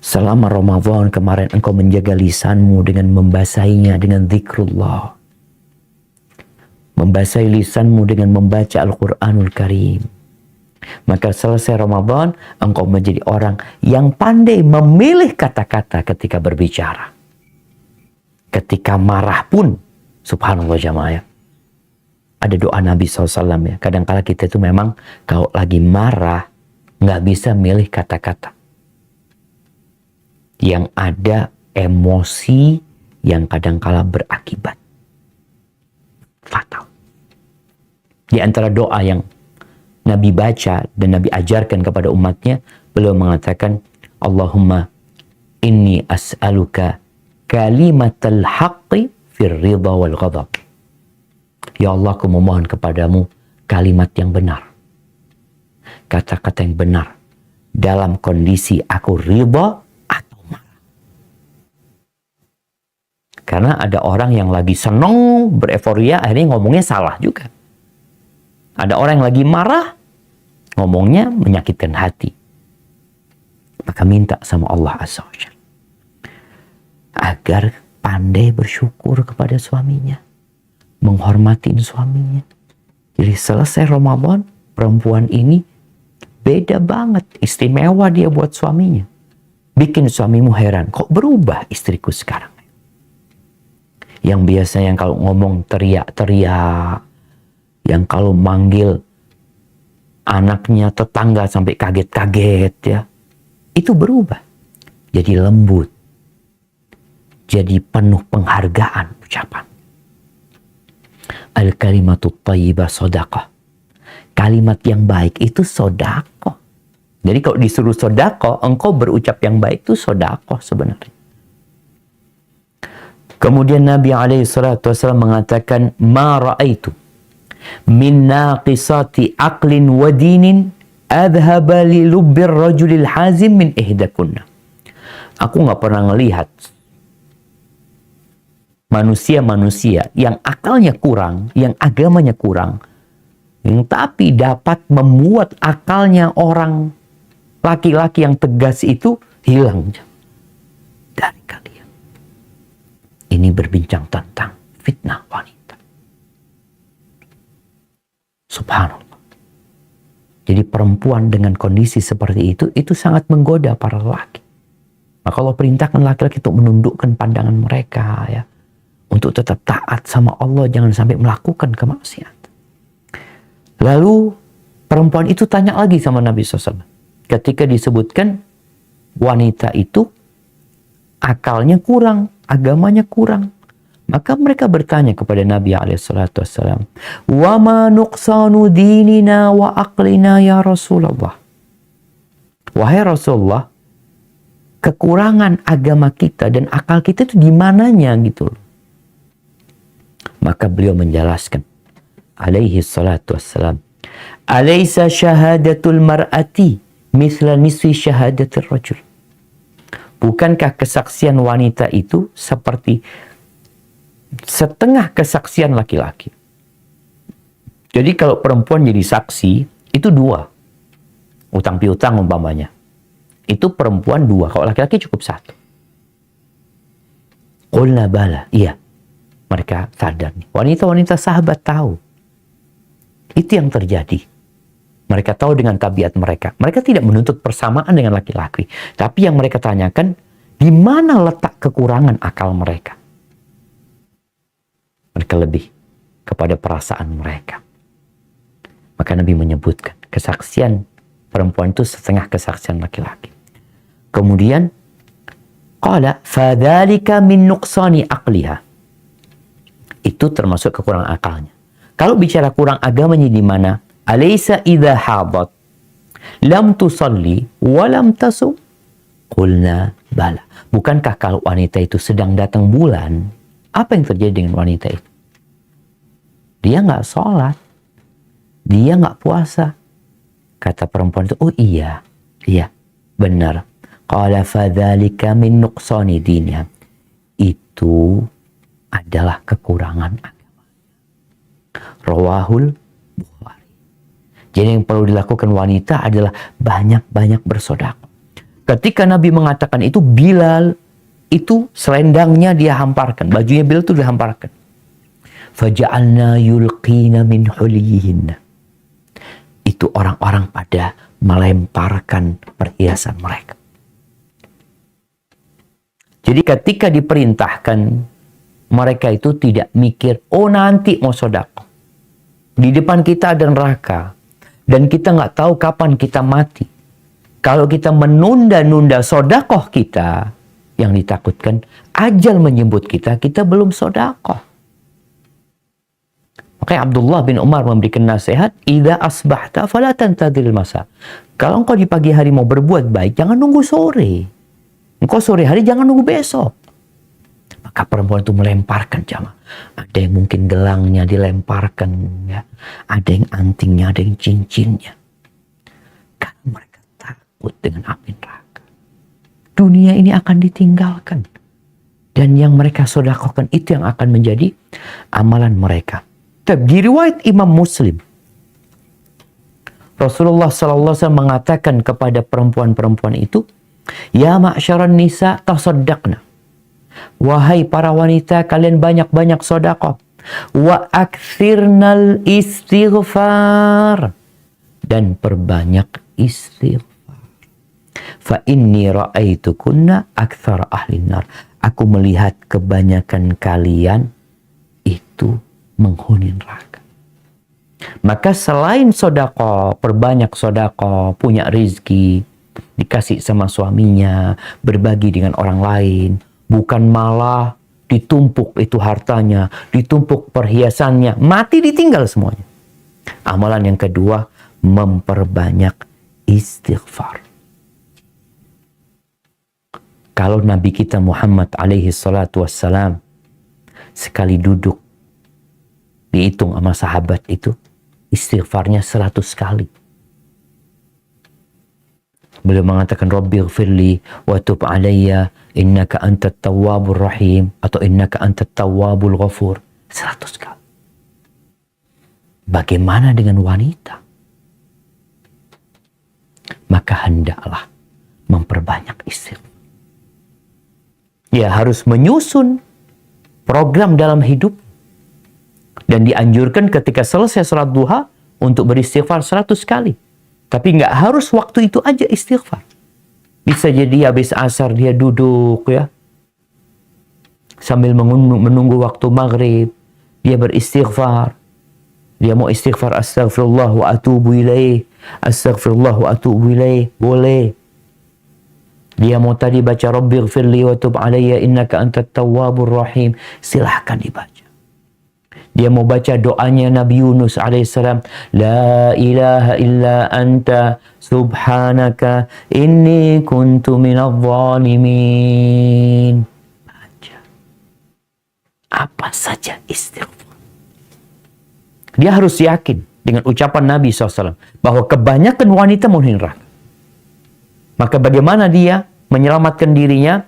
Selama Ramadan kemarin engkau menjaga lisanmu dengan membasahinya dengan zikrullah. Membasahi lisanmu dengan membaca Al-Quranul Karim. Maka selesai Ramadan, engkau menjadi orang yang pandai memilih kata-kata ketika berbicara. Ketika marah pun, subhanallah jamaah ya. Ada doa Nabi SAW ya. Kadang-kala kita itu memang kalau lagi marah, nggak bisa milih kata-kata. Yang ada emosi yang kadang-kala berakibat fatal. Di antara doa yang Nabi baca dan Nabi ajarkan kepada umatnya, beliau mengatakan, Allahumma inni as'aluka kalimatal haqqi fir ridha wal ghadab. Ya Allah, aku memohon kepadamu kalimat yang benar. Kata-kata yang benar dalam kondisi aku ridha atau marah. Karena ada orang yang lagi senang, bereforia, akhirnya ngomongnya salah juga. Ada orang yang lagi marah, ngomongnya menyakitkan hati. Maka minta sama Allah Azza wa Jalla agar pandai bersyukur kepada suaminya, menghormatin suaminya. Jadi selesai Ramadan, perempuan ini beda banget, istimewa dia buat suaminya. Bikin suamimu heran, kok berubah istriku sekarang? Yang biasanya kalau ngomong teriak-teriak, yang kalau manggil anaknya, tetangga sampai kaget-kaget ya. Itu berubah. Jadi lembut. Jadi penuh penghargaan ucapan. Al-kalimatut thayyibah shadaqah. Kalimat yang baik itu sedekah. Jadi kalau disuruh sedekah, engkau berucap yang baik itu sedekah sebenarnya. Kemudian Nabi SAW mengatakan, ma ra'aitu min naqisati aqlin wa dinin adhaba li lubbir rajulil hazim min ihdakunna. Aku nggak pernah ngelihat manusia-manusia yang akalnya kurang, yang agamanya kurang, yang tapi dapat membuat akalnya orang laki-laki yang tegas itu hilang dari kalian. Ini berbincang tentang fitnah wanita. Subhanallah. Jadi perempuan dengan kondisi seperti itu sangat menggoda para laki. Maka Allah perintahkan laki-laki untuk menundukkan pandangan mereka, ya, untuk tetap taat sama Allah, jangan sampai melakukan kemaksiatan. Lalu perempuan itu tanya lagi sama Nabi SAW. Ketika disebutkan wanita itu akalnya kurang, agamanya kurang, maka mereka bertanya kepada Nabi SAW, wa ma nuqsanu dinina wa aqlina ya Rasulullah. Wahai Rasulullah, kekurangan agama kita dan akal kita itu di mananya gitu. Maka beliau menjelaskan, alaihi salatu wassalam, alaysa syahadatul mar'ati mithla nisfi syahadatir rajul. Bukankah kesaksian wanita itu seperti setengah kesaksian laki-laki? Jadi kalau perempuan jadi saksi, itu 2. Utang piutang umpamanya. Itu perempuan 2, kalau laki-laki cukup 1. Qulna bala, iya. Mereka sadar nih. Wanita-wanita sahabat tahu. Itu yang terjadi. Mereka tahu dengan tabiat mereka. Mereka tidak menuntut persamaan dengan laki-laki. Tapi yang mereka tanyakan, di mana letak kekurangan akal mereka? Mereka lebih kepada perasaan mereka. Maka Nabi menyebutkan, kesaksian perempuan itu setengah kesaksian laki-laki. Kemudian, qala fadzalika min nuqsani aqliha. Itu termasuk kekurangan akalnya. Kalau bicara kurang agamanya di mana? Alaysa idza hadat lam tusalli wa lam tasum? Qulna bala. Bukankah kalau wanita itu sedang datang bulan, apa yang terjadi dengan wanita itu? Dia nggak sholat, dia nggak puasa. Kata perempuan itu, oh iya, benar. Qala fadzalika min nuqsani dinha. Itu adalah kekurangan agama. Rawahul Bukhari. Jadi yang perlu dilakukan wanita adalah banyak-banyak bersedekah. Ketika Nabi mengatakan itu, Bilal itu selendangnya dia hamparkan, bajunya Bilal itu dihamparkan. Faja'alna yulqina min huliyihinna. Itu orang-orang pada melemparkan perhiasan mereka. Jadi ketika diperintahkan, mereka itu tidak mikir, oh nanti mau sedekah. Di depan kita ada neraka. Dan kita nggak tahu kapan kita mati. Kalau kita menunda-nunda sedekah kita, yang ditakutkan, ajal menyebut kita belum sedekah. Makanya Abdullah bin Umar memberikan nasihat, idza asbahta fala tantadhiril masa. Kalau engkau di pagi hari mau berbuat baik, jangan nunggu sore. Engkau sore hari jangan nunggu besok. Maka perempuan itu melemparkan jamaah. Ada yang mungkin gelangnya dilemparkan, ya. Ada yang antingnya, ada yang cincinnya. Karena mereka takut dengan api neraka. Dunia ini akan ditinggalkan. Dan yang mereka sedekahkan itu yang akan menjadi amalan mereka. Di riwayat Imam Muslim, Rasulullah SAW mengatakan kepada perempuan-perempuan itu, ya ma'syaran nisa tasaddaqna. Wahai para wanita, kalian banyak-banyak sedekah. Wa aktsirnal istighfar. Dan perbanyak istighfar. Fa inni ra'aitukunna aktsara ahlin nar. Aku melihat kebanyakan kalian itu menghuni neraka. Maka selain sedekah, perbanyak sedekah, punya rizki, dikasih sama suaminya, berbagi dengan orang lain, bukan malah ditumpuk itu hartanya, ditumpuk perhiasannya, mati ditinggal semuanya. Amalan yang kedua, memperbanyak istighfar. Kalau Nabi kita Muhammad alaihi salatu wassalam sekali duduk dihitung sama sahabat itu, istighfarnya 100 kali. Beliau mengatakan Rabbighfirli wa tub alayya innaka antat tawwabur rahim atau innaka antat tawwabul ghafur 100 kali. Bagaimana dengan wanita? Maka hendaklah memperbanyak istighfar. Ya, harus menyusun program dalam hidup dan dianjurkan ketika selesai salat duha untuk beristighfar 100 kali. Tapi nggak harus waktu itu aja istighfar. Bisa jadi habis asar dia duduk ya. Sambil menunggu waktu maghrib. Dia beristighfar. Dia mau istighfar astaghfirullah wa atubu ilaih. Astaghfirullah wa atubu ilaih. Boleh. Dia mau tadi baca Rabbighfirli wa tub alayya innaka antat tawwabur rahim. Silahkan dibaca. Dia mau baca doanya Nabi Yunus alaihissalam. La ilaha illa anta subhanaka inni kuntu minadh dhalimin. Baca. Apa saja istighfar. Dia harus yakin dengan ucapan Nabi SAW bahwa kebanyakan wanita menghuni neraka. Maka bagaimana dia menyelamatkan dirinya?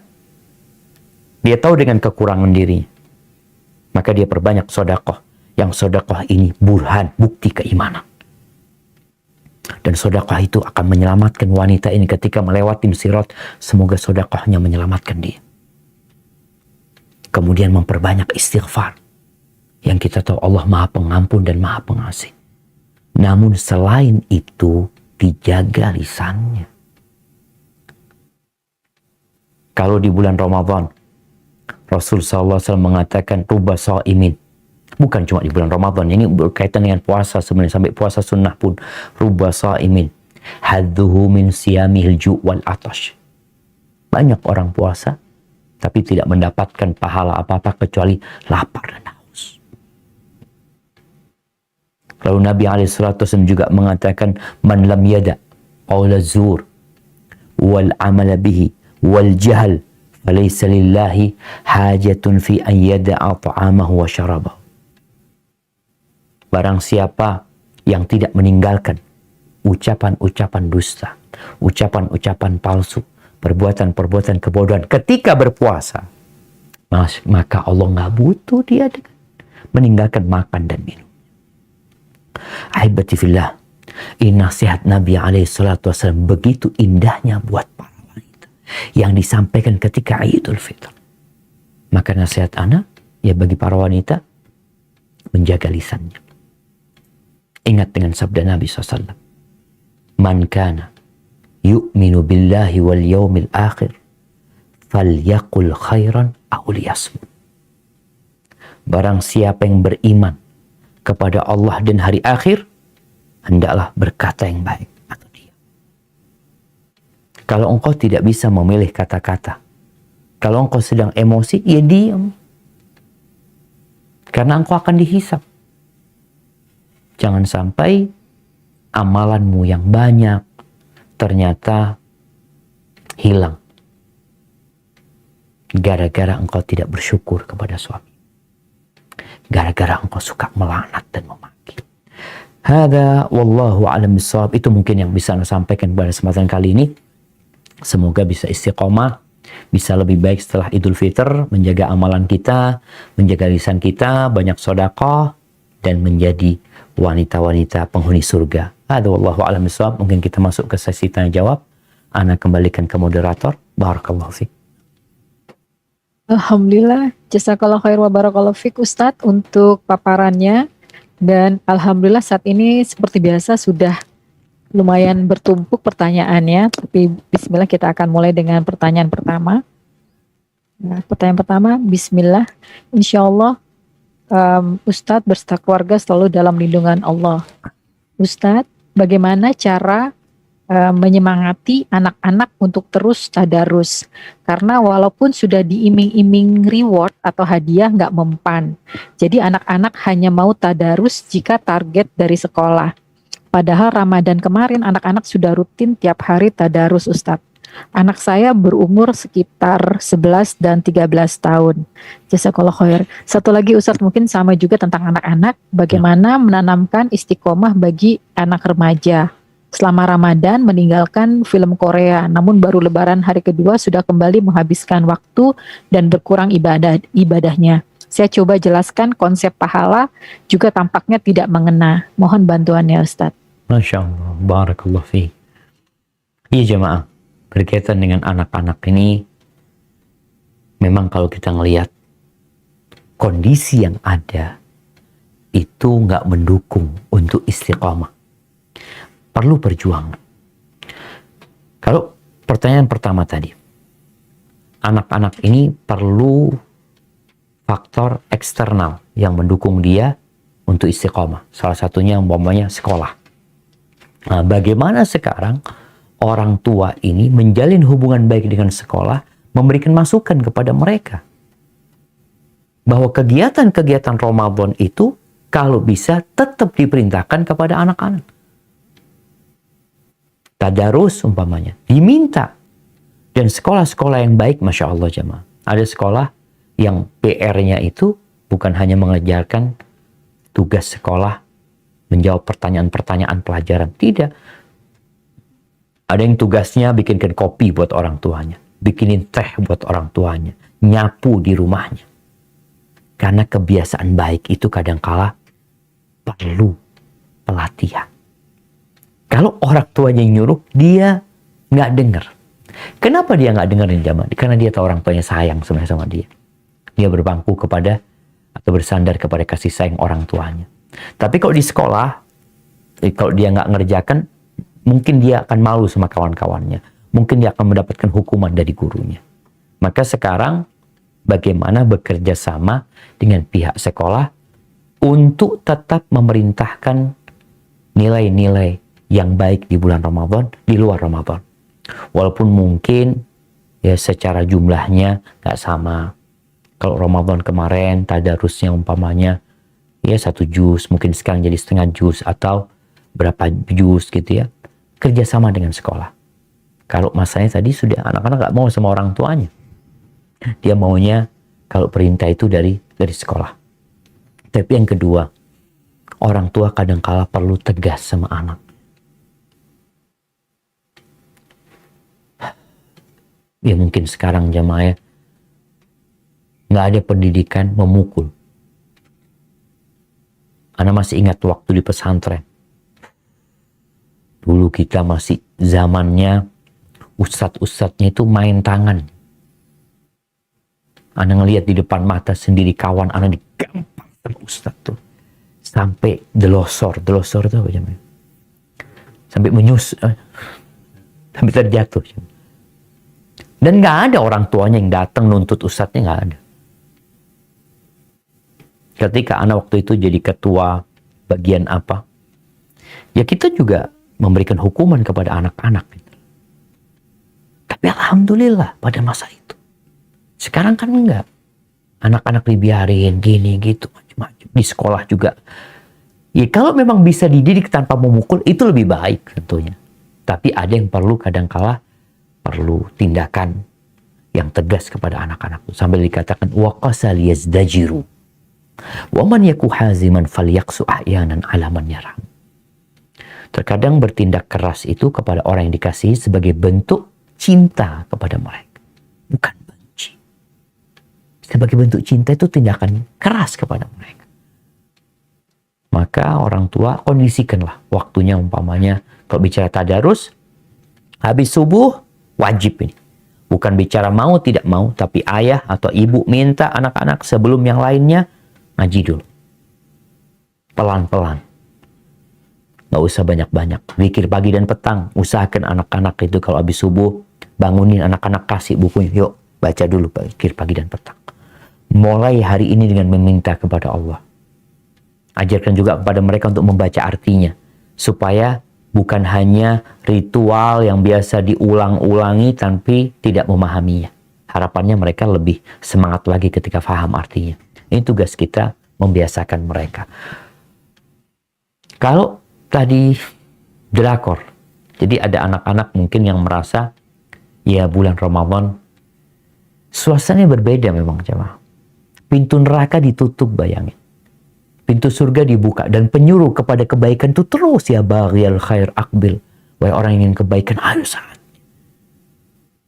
Dia tahu dengan kekurangan dirinya. Maka dia perbanyak sedekah. Yang sedekah ini burhan, bukti keimanan. Dan sedekah itu akan menyelamatkan wanita ini ketika melewati sirat. Semoga sedekahnya menyelamatkan dia. Kemudian memperbanyak istighfar. Yang kita tahu Allah Maha Pengampun dan Maha Pengasih. Namun selain itu, dijaga lisannya. Kalau di bulan Ramadan, Rasul SAW mengatakan rubba sha'imin. Bukan cuma di bulan Ramadan, ini berkaitan dengan puasa sebenarnya, sampai puasa sunnah pun. Rubba sha'imin hadduhu min siyamihil ju' wal atash. Banyak orang puasa tapi tidak mendapatkan pahala apa-apa kecuali lapar dan haus. Lalu Nabi SAW juga mengatakan man lam yada qawla zur wal amala bihi wal jahl falaysa lillahi hajatun fi an yada'a ta'amahu wa syarabahu. Barang siapa yang tidak meninggalkan ucapan-ucapan dusta, ucapan-ucapan palsu, perbuatan-perbuatan kebodohan ketika berpuasa, maka Allah nggak butuh dia dengan meninggalkan makan dan minum. Ahibati fillah, ini nasihat Nabi SAW begitu indahnya buat para wanita yang disampaikan ketika Idul Fitr. Maka nasihat ana ya bagi para wanita menjaga lisannya. Ingat dengan sabda Nabi SAW. Man kana yu'minu billahi wal yawmil akhir falyaqul khairan aw liyasmut. Barang siapa yang beriman kepada Allah dan hari akhir, hendaklah berkata yang baik atau diam. Kalau engkau tidak bisa memilih kata-kata, kalau engkau sedang emosi, ya diam. Karena engkau akan dihisap. Jangan sampai amalanmu yang banyak ternyata hilang gara-gara engkau tidak bersyukur kepada suami. Gara-gara engkau suka melaknat dan memaki. Hada wallahu a'lam bishawab. Itu mungkin yang bisa Anda sampaikan pada kesempatan kali ini. Semoga bisa istiqomah, bisa lebih baik setelah Idul Fitr, menjaga amalan kita, menjaga lisan kita, banyak sedekah, dan menjadi wanita-wanita penghuni surga. Hada wallahu a'lam bishawab. Mungkin kita masuk ke sesi tanya jawab. Ana kembalikan ke moderator. Barakallahu fiik. Alhamdulillah, jazakallah khair wa barakallahu fiik Ustadz untuk paparannya. Dan alhamdulillah saat ini seperti biasa sudah lumayan bertumpuk pertanyaannya. Tapi bismillah kita akan mulai dengan pertanyaan pertama. Nah, pertanyaan pertama, bismillah. Insyaallah Ustadz berserta keluarga selalu dalam lindungan Allah. Ustadz, bagaimana cara menyemangati anak-anak untuk terus tadarus. Karena walaupun sudah diiming-iming reward atau hadiah nggak mempan. Jadi anak-anak hanya mau tadarus jika target dari sekolah. Padahal Ramadan kemarin anak-anak sudah rutin tiap hari tadarus, Ustadz. Anak saya berumur sekitar 11 dan 13 tahun. Jazakallah khair. Satu lagi Ustadz, mungkin sama juga tentang anak-anak, bagaimana menanamkan istiqomah bagi anak remaja. Selama Ramadan meninggalkan film Korea, namun baru Lebaran hari kedua sudah kembali menghabiskan waktu dan berkurang ibadahnya. Saya coba jelaskan konsep pahala, juga tampaknya tidak mengena. Mohon bantuannya Ustadz. Masya Allah, barakallah fi. Iya jemaah, berkaitan dengan anak-anak ini, memang kalau kita ngelihat kondisi yang ada, itu nggak mendukung untuk istiqamah. Perlu perjuangan. Kalau pertanyaan pertama tadi, anak-anak ini perlu faktor eksternal yang mendukung dia untuk istiqamah. Salah satunya umpamanya sekolah. Nah, bagaimana sekarang orang tua ini menjalin hubungan baik dengan sekolah, memberikan masukan kepada mereka bahwa kegiatan-kegiatan Ramadan itu kalau bisa tetap diperintahkan kepada anak-anak. Tadarus umpamanya diminta. Dan sekolah-sekolah yang baik, Masya Allah jemaah. Ada sekolah yang PR-nya itu bukan hanya mengajarkan tugas sekolah, menjawab pertanyaan-pertanyaan pelajaran. Tidak. Ada yang tugasnya bikinkan kopi buat orang tuanya. Bikinin teh buat orang tuanya. Nyapu di rumahnya. Karena kebiasaan baik itu kadangkala perlu pelatihan. Kalau orang tuanya yang nyuruh, dia nggak dengar. Kenapa dia nggak dengerin jamaah? Karena dia tahu orang tuanya sayang sebenarnya sama dia. Dia berbangku kepada atau bersandar kepada kasih sayang orang tuanya. Tapi kalau di sekolah, kalau dia nggak ngerjakan, mungkin dia akan malu sama kawan-kawannya. Mungkin dia akan mendapatkan hukuman dari gurunya. Maka sekarang, bagaimana bekerja sama dengan pihak sekolah untuk tetap memerintahkan nilai-nilai yang baik di bulan Ramadan, di luar Ramadan. Walaupun mungkin ya secara jumlahnya nggak sama. Kalau Ramadan kemarin tadarusnya umpamanya ya 1 juz, mungkin sekarang jadi setengah juz atau berapa juz gitu ya. Kerjasama dengan sekolah. Kalau masanya tadi sudah anak-anak nggak mau sama orang tuanya. Dia maunya kalau perintah itu dari sekolah. Tapi yang kedua, orang tua kadangkala perlu tegas sama anak. Ya mungkin sekarang jamaah ya, nggak ada pendidikan memukul. Ana masih ingat waktu di pesantren. Dulu kita masih zamannya ustadz-ustadznya itu main tangan. Ana ngelihat di depan mata sendiri kawan ana digampar sama ustadz tuh. Sampai delosor itu apa jamaah? Sampai sampai terjatuh. Dan nggak ada orang tuanya yang datang nuntut ustadznya, nggak ada. Ketika anak waktu itu jadi ketua bagian apa, ya kita juga memberikan hukuman kepada anak-anak. Tapi alhamdulillah pada masa itu. Sekarang kan enggak. Anak-anak dibiarin gini gitu macam-macam. Di sekolah juga. Ya kalau memang bisa dididik tanpa memukul itu lebih baik tentunya. Tapi ada yang perlu tindakan yang tegas kepada anak-anak. Sambil dikatakan waqasal yazdajiru. Wa man yaku haziman falyaqsu ahyanan ala man yaram. Terkadang bertindak keras itu kepada orang yang dikasihi sebagai bentuk cinta kepada mereka. Bukan benci. Sebagai bentuk cinta itu tindakan keras kepada mereka. Maka orang tua kondisikanlah waktunya umpamanya. Kalau bicara tadarus, habis subuh wajib ini. Bukan bicara mau tidak mau, tapi ayah atau ibu minta anak-anak sebelum yang lainnya ngaji dulu. Pelan-pelan. Nggak usah banyak-banyak. Zikir pagi dan petang. Usahakan anak-anak itu kalau habis subuh, bangunin anak-anak, kasih bukunya. Yuk, baca dulu zikir pagi dan petang. Mulai hari ini dengan meminta kepada Allah. Ajarkan juga kepada mereka untuk membaca artinya. Supaya Bukan hanya ritual yang biasa diulang-ulangi tapi tidak memahaminya. Harapannya mereka lebih semangat lagi ketika paham artinya. Ini tugas kita, membiasakan mereka. Kalau tadi drakor, jadi ada anak-anak mungkin yang merasa ya bulan Ramadan suasananya berbeda memang jemaah. Pintu neraka ditutup, bayangin. Pintu surga dibuka dan penyuruh kepada kebaikan itu terus, ya baghiyal khair aqbil. Wahai orang yang ingin kebaikan, ayo saat.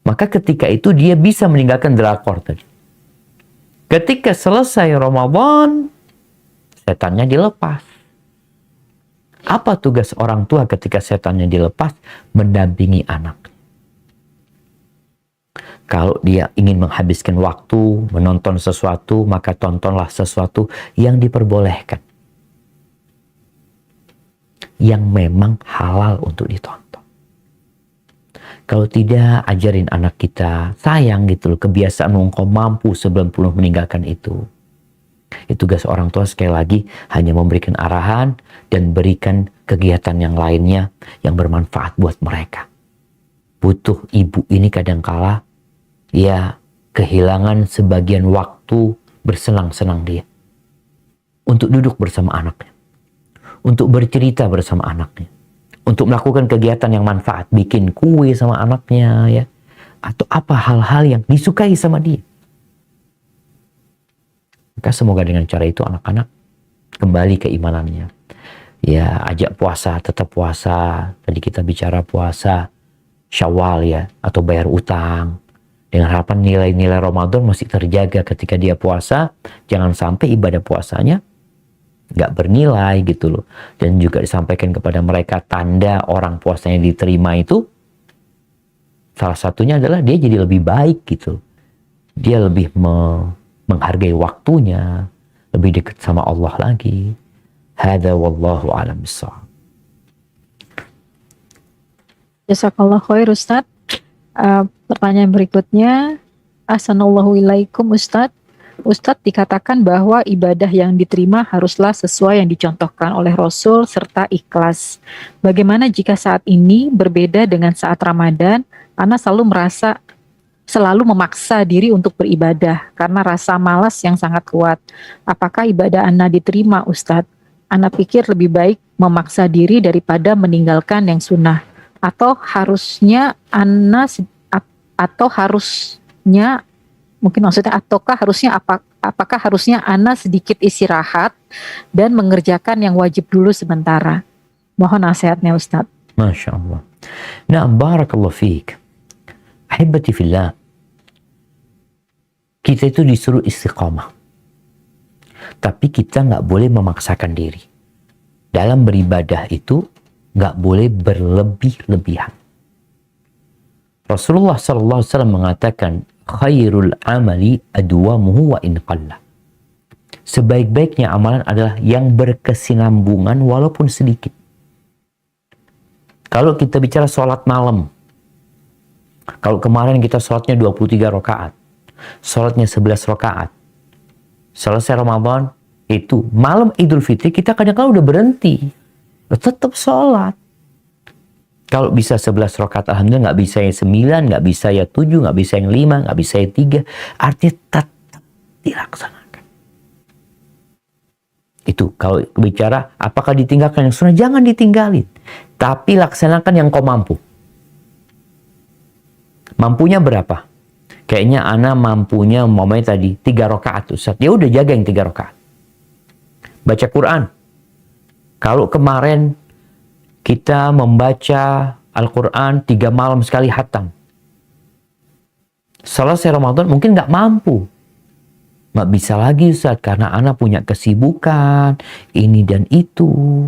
Maka ketika itu dia bisa meninggalkan drakor tadi. Ketika selesai Ramadan, setannya dilepas. Apa tugas orang tua ketika setannya dilepas? Mendampingi anak. Kalau dia ingin menghabiskan waktu menonton sesuatu, maka tontonlah sesuatu yang diperbolehkan, yang memang halal untuk ditonton. Kalau tidak, ajarin anak kita, sayang gitu loh, kebiasaan engkau mampu sebelum meninggalkan itu. Itu tugas orang tua sekali lagi, hanya memberikan arahan dan berikan kegiatan yang lainnya yang bermanfaat buat mereka. Butuh ibu ini kadangkala ya kehilangan sebagian waktu bersenang-senang dia. Untuk duduk bersama anaknya. Untuk bercerita bersama anaknya. Untuk melakukan kegiatan yang manfaat. Bikin kue sama anaknya ya. Atau apa hal-hal yang disukai sama dia. Maka semoga dengan cara itu anak-anak kembali keimanannya. Ya, ajak puasa, tetap puasa. Tadi kita bicara puasa Syawal ya, atau bayar utang. Dengan harapan nilai-nilai Ramadan masih terjaga ketika dia puasa. Jangan sampai ibadah puasanya nggak bernilai gitu loh. Dan juga disampaikan kepada mereka tanda orang puasanya diterima itu. Salah satunya adalah dia jadi lebih baik gitu. Dia lebih menghargai waktunya, lebih dekat sama Allah lagi. Hada wallahu a'lam bishawab. Jazakallah khair Ustadz. Pertanyaan berikutnya, Ahsanallahu ilaikum Ustadz. Ustadz, dikatakan bahwa ibadah yang diterima haruslah sesuai yang dicontohkan oleh Rasul serta ikhlas. Bagaimana jika saat ini berbeda dengan saat Ramadan? Ana selalu memaksa diri untuk beribadah karena rasa malas yang sangat kuat. Apakah ibadah Ana diterima Ustadz? Ana pikir lebih baik memaksa diri daripada meninggalkan yang sunnah. Atau harusnya apakah harusnya Ana sedikit istirahat dan mengerjakan yang wajib dulu sementara. Mohon nasihatnya Ustadz. Masya Allah. Nah, barakallahu fiik. Ahibati fillah. Kita itu disuruh istiqamah. Tapi kita nggak boleh memaksakan diri. Dalam beribadah itu nggak boleh berlebih-lebihan. Rasulullah SAW mengatakan, khairul amali adwamuhu wa in qalla. Sebaik-baiknya amalan adalah yang berkesinambungan walaupun sedikit. Kalau kita bicara sholat malam, kalau kemarin kita sholatnya 23 rakaat, sholatnya 11 rakaat, selesai Ramadan, itu malam Idul Fitri kita kadang-kadang udah berhenti, tetap sholat. Kalau bisa 11 rakaat, alhamdulillah, nggak bisa yang 9, nggak bisa ya 7, nggak bisa yang 5, nggak bisa yang 3, artinya tetap dilaksanakan. Itu kalau bicara apakah ditinggalkan yang sunnah, jangan ditinggalin, tapi laksanakan yang kau mampu. Mampunya berapa? Kayaknya Ana mampunya umpamanya tadi 3 rakaat Ustaz. Ya udah jaga yang 3 rakaat. Baca Quran. Kalau kemarin kita membaca Al-Quran 3 malam sekali khatam. Selesai Ramadan mungkin nggak mampu. Nggak bisa lagi Ustaz karena Ana punya kesibukan ini dan itu.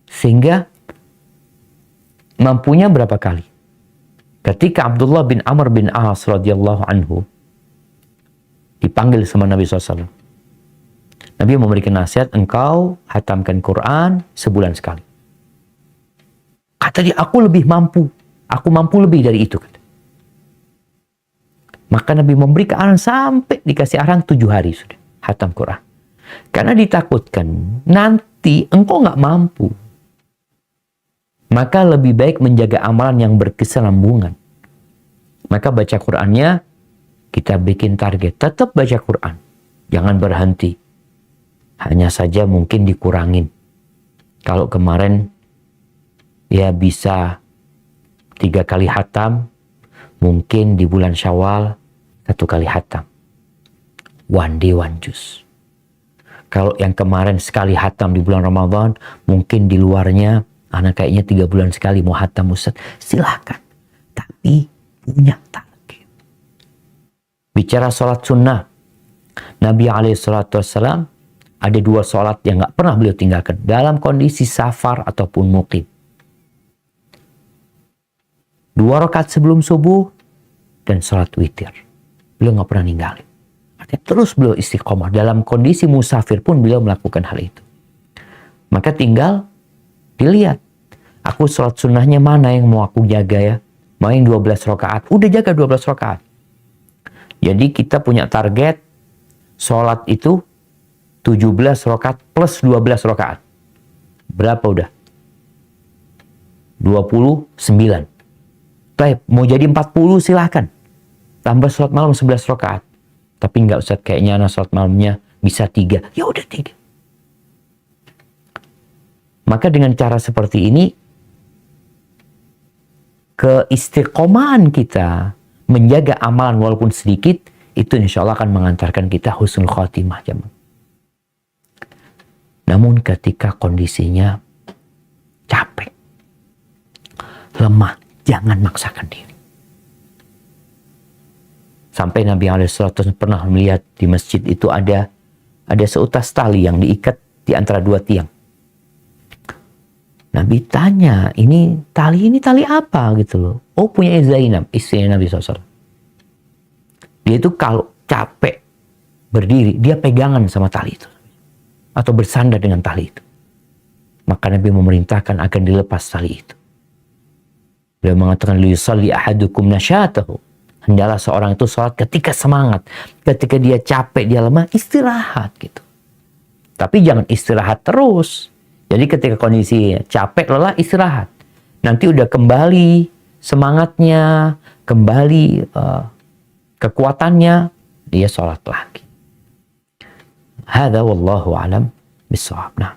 Sehingga mampunya berapa kali? Ketika Abdullah bin Amr bin As radhiyallahu anhu dipanggil sama Nabi SAW. Nabi memberikan nasihat, engkau hatamkan Quran sebulan sekali. Kata dia, aku lebih mampu. Aku mampu lebih dari itu. Kata. Maka Nabi memberi arahan sampai dikasih arahan 7 hari sudah. Hatam Quran. Karena ditakutkan nanti engkau nggak mampu. maka lebih baik menjaga amalan yang berkesinambungan. Maka baca Qur'annya, kita bikin target, tetap baca Qur'an. Jangan berhenti. Hanya saja mungkin dikurangin. Kalau kemarin ya bisa 3 kali khatam, mungkin di bulan Syawal 1 kali khatam. One day, one juz. Kalau yang kemarin sekali khatam di bulan Ramadan, mungkin di luarnya, anak kayaknya 3 bulan sekali mau khatam Ustaz. Silahkan. Tapi punya target. Bicara sholat sunnah, Nabi SAW ada 2 sholat yang gak pernah beliau tinggalkan dalam kondisi safar ataupun muqim. 2 rakaat sebelum subuh dan sholat witir. Beliau gak pernah ninggalin. Artinya terus beliau istiqomah. Dalam kondisi musafir pun beliau melakukan hal itu. Maka tinggal dilihat. Aku sholat sunnahnya mana yang mau aku jaga ya? Mau yang 12 rakaat. Udah jaga 12 rakaat. Jadi kita punya target sholat itu 17 rakaat plus 12 rakaat. Berapa udah? 29. Baik, mau jadi 40 silahkan. Tambah sholat malam 11 rakaat. Tapi enggak Ustaz, kayaknya anak sholat malamnya bisa 3. Ya udah 3. Maka dengan cara seperti ini, keistiqomahan kita menjaga amalan walaupun sedikit, itu insya Allah akan mengantarkan kita husnul khotimah. Namun ketika kondisinya capek, lemah, jangan maksakan diri. Sampai Nabi SAW pernah melihat di masjid itu ada seutas tali yang diikat di antara 2 tiang. Nabi tanya, ini tali apa gitu loh. Oh, punya Zainab, istrinya Nabi SAW. Dia itu kalau capek berdiri, dia pegangan sama tali itu. Atau bersandar dengan tali itu. Maka Nabi memerintahkan akan dilepas tali itu. Beliau mengatakan, liyusalli ahadukum nasyatahu. Hendaklah seorang itu sholat ketika semangat. Ketika dia capek, dia lemah, istirahat gitu. Tapi jangan istirahat terus. Jadi ketika kondisi capek, lelah, istirahat. Nanti udah kembali semangatnya, kembali kekuatannya, dia sholat lagi. Hadza wallahu alam bissawab. Nah.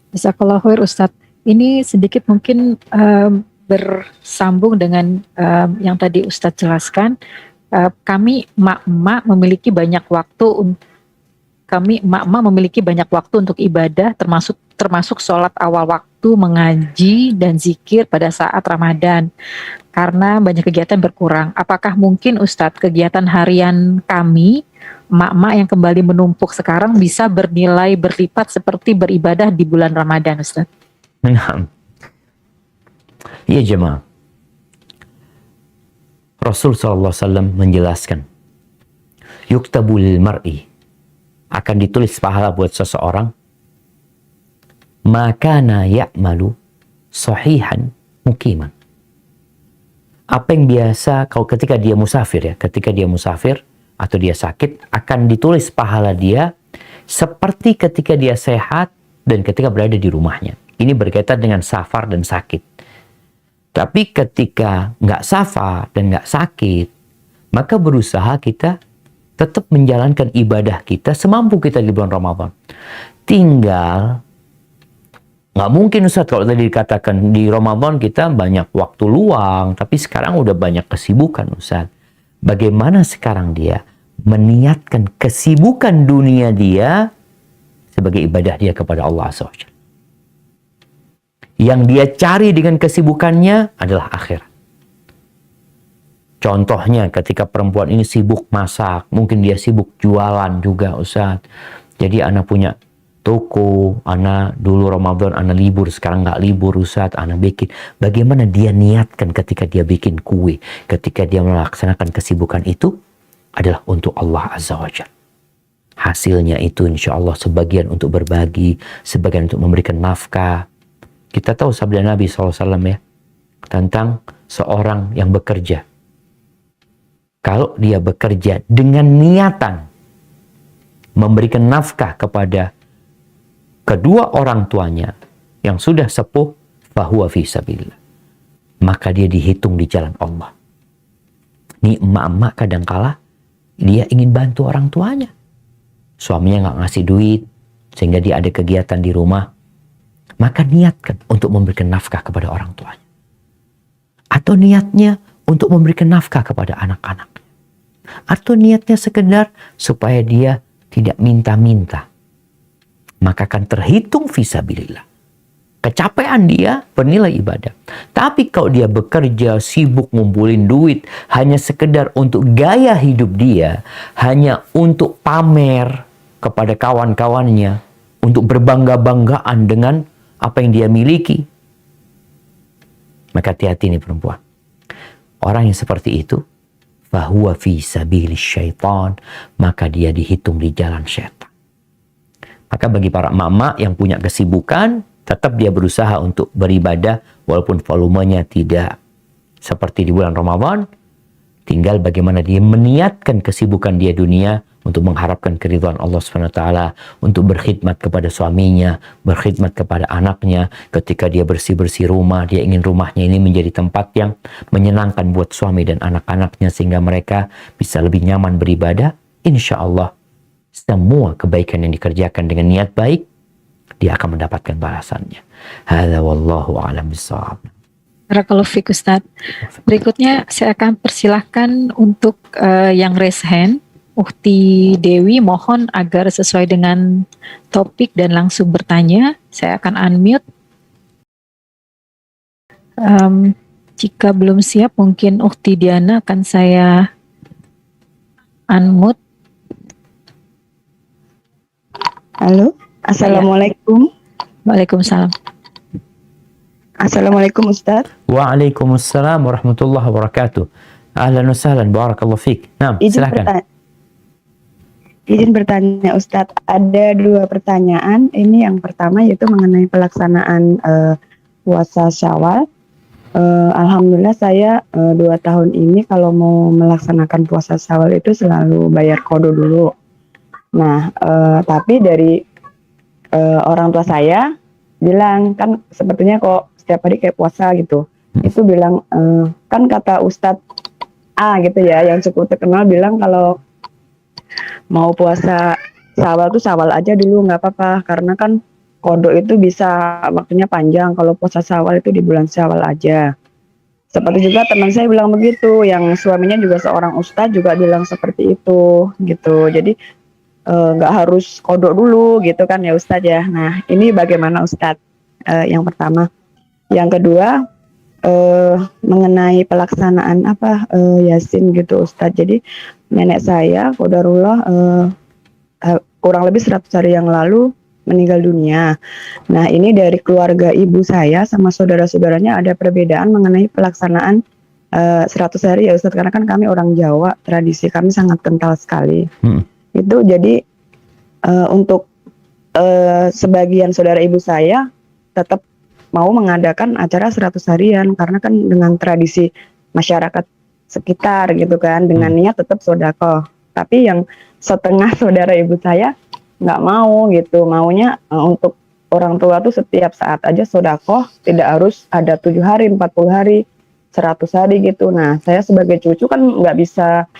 Jazakallahu khair Ustadz. Ini sedikit mungkin bersambung dengan yang tadi Ustadz jelaskan. Kami emak-emak memiliki banyak waktu untuk ibadah, termasuk sholat awal waktu, mengaji dan zikir pada saat Ramadan. Karena banyak kegiatan berkurang. Apakah mungkin Ustadz kegiatan harian kami, emak-emak yang kembali menumpuk sekarang, bisa bernilai berlipat seperti beribadah di bulan Ramadan Ustadz? Nah. Iya jemaah. Rasul SAW menjelaskan, yuktabu lil mar'i, akan ditulis pahala buat seseorang, makana ya'malu sahihan muqiman. Apa yang biasa kalau ketika dia musafir atau dia sakit, akan ditulis pahala dia seperti ketika dia sehat dan ketika berada di rumahnya. Ini berkaitan dengan safar dan sakit. Tapi ketika nggak safar dan nggak sakit, maka berusaha kita tetap menjalankan ibadah kita semampu kita di bulan Ramadan. Tinggal, nggak mungkin Ustaz kalau tadi dikatakan di Ramadan kita banyak waktu luang, tapi sekarang udah banyak kesibukan Ustaz. Bagaimana sekarang dia meniatkan kesibukan dunia dia sebagai ibadah dia kepada Allah SWT. Yang dia cari dengan kesibukannya adalah akhirat. Contohnya ketika perempuan ini sibuk masak, mungkin dia sibuk jualan juga Ustaz. Jadi anak punya toko, anak dulu Ramadan anak libur, sekarang nggak libur Ustaz, anak bikin. Bagaimana dia niatkan ketika dia bikin kue, ketika dia melaksanakan kesibukan itu adalah untuk Allah Azza wa Jalla. Hasilnya itu insya Allah sebagian untuk berbagi, sebagian untuk memberikan nafkah. Kita tahu sabda Nabi SAW ya, tentang seorang yang bekerja. Kalau dia bekerja dengan niatan memberikan nafkah kepada kedua orang tuanya, yang sudah sepuh, fahuwa fi sabilillah. Maka dia dihitung di jalan Allah. Nih emak-emak kadangkala dia ingin bantu orang tuanya. Suaminya nggak ngasih duit, sehingga dia ada kegiatan di rumah. Maka niatkan untuk memberikan nafkah kepada orang tuanya. Atau niatnya untuk memberikan nafkah kepada anak-anak. Atau niatnya sekedar supaya dia tidak minta-minta. Maka akan terhitung fisabilillah. Kecapean dia bernilai ibadah. Tapi kalau dia bekerja, sibuk ngumpulin duit, hanya sekedar untuk gaya hidup dia, hanya untuk pamer kepada kawan-kawannya, untuk berbangga-banggaan dengan apa yang dia miliki, maka hati-hati nih perempuan. Orang yang seperti itu, fahuwa fi sabilis syaitan, maka dia dihitung di jalan syaitan. Maka bagi para emak-emak yang punya kesibukan, tetap dia berusaha untuk beribadah walaupun volumenya tidak seperti di bulan Ramadan. Tinggal bagaimana dia meniatkan kesibukan dia dunia untuk mengharapkan keridhaan Allah SWT, untuk berkhidmat kepada suaminya, berkhidmat kepada anaknya. Ketika dia bersih-bersih rumah, dia ingin rumahnya ini menjadi tempat yang menyenangkan buat suami dan anak-anaknya sehingga mereka bisa lebih nyaman beribadah. Insya Allah semua kebaikan yang dikerjakan dengan niat baik, dia akan mendapatkan balasannya. Hadza wallahu a'lam bishawab. Barakallahu fiik Ustaz. Berikutnya saya akan persilahkan untuk yang raise hand, Ukhti Dewi, mohon agar sesuai dengan topik dan langsung bertanya. Saya akan unmute. Jika belum siap, mungkin Ukhti Diana akan saya unmute. Halo, Assalamualaikum. Waalaikumsalam. Assalamualaikum Ustadz. Waalaikumsalam warahmatullahi wabarakatuh. Ahlan wa sahlan, barakallahu fiik. Nah, silakan. Izin bertanya Ustadz, ada 2 pertanyaan. Ini yang pertama yaitu mengenai pelaksanaan puasa Syawal. Alhamdulillah saya 2 tahun ini kalau mau melaksanakan puasa Syawal itu selalu bayar qada dulu. Nah, tapi dari orang tua saya bilang, kan sepertinya kok setiap hari kayak puasa gitu. Itu bilang, kan kata Ustadz A gitu ya, yang cukup terkenal bilang kalau mau puasa Syawal tuh Syawal aja dulu nggak apa-apa. Karena kan qada itu bisa waktunya panjang, kalau puasa Syawal itu di bulan Syawal aja. Seperti juga teman saya bilang begitu, yang suaminya juga seorang ustadz juga bilang seperti itu gitu. Jadi nggak harus qada dulu gitu kan ya Ustadz ya. Nah ini bagaimana Ustadz? Yang pertama. Yang kedua mengenai pelaksanaan Yasin gitu Ustadz. Jadi nenek saya qadarullah kurang lebih 100 hari yang lalu meninggal dunia. Nah ini dari keluarga ibu saya sama saudara-saudaranya ada perbedaan mengenai pelaksanaan 100 hari ya Ustadz. Karena kan kami orang Jawa, tradisi kami sangat kental sekali. Itu jadi untuk sebagian saudara ibu saya tetap mau mengadakan acara 100 harian karena kan dengan tradisi masyarakat sekitar gitu kan, dengan niat tetap sedekah. Tapi yang setengah saudara ibu saya nggak mau gitu, maunya untuk orang tua tuh setiap saat aja sedekah, tidak harus ada 7 hari, 40 hari, 100 hari gitu. Nah saya sebagai cucu kan nggak bisa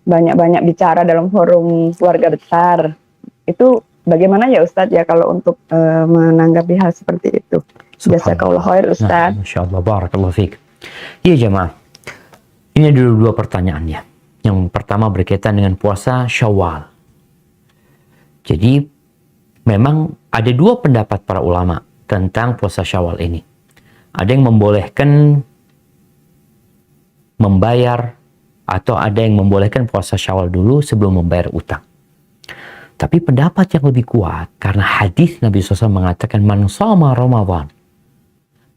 banyak-banyak bicara dalam forum keluarga besar. Itu bagaimana ya Ustadz ya kalau untuk menanggapi hal seperti itu? Jazakallahu khair Ustadz. Nah, Masya Allah, barakallahu fiik. Iya jemaah, ini dulu 2 pertanyaannya. Yang pertama berkaitan dengan puasa Syawal. Jadi memang ada 2 pendapat para ulama tentang puasa Syawal ini. Ada yang membolehkan membayar, atau ada yang membolehkan puasa Syawal dulu sebelum membayar utang. Tapi pendapat yang lebih kuat, karena hadis Nabi SAW mengatakan, Man shoma Ramadan.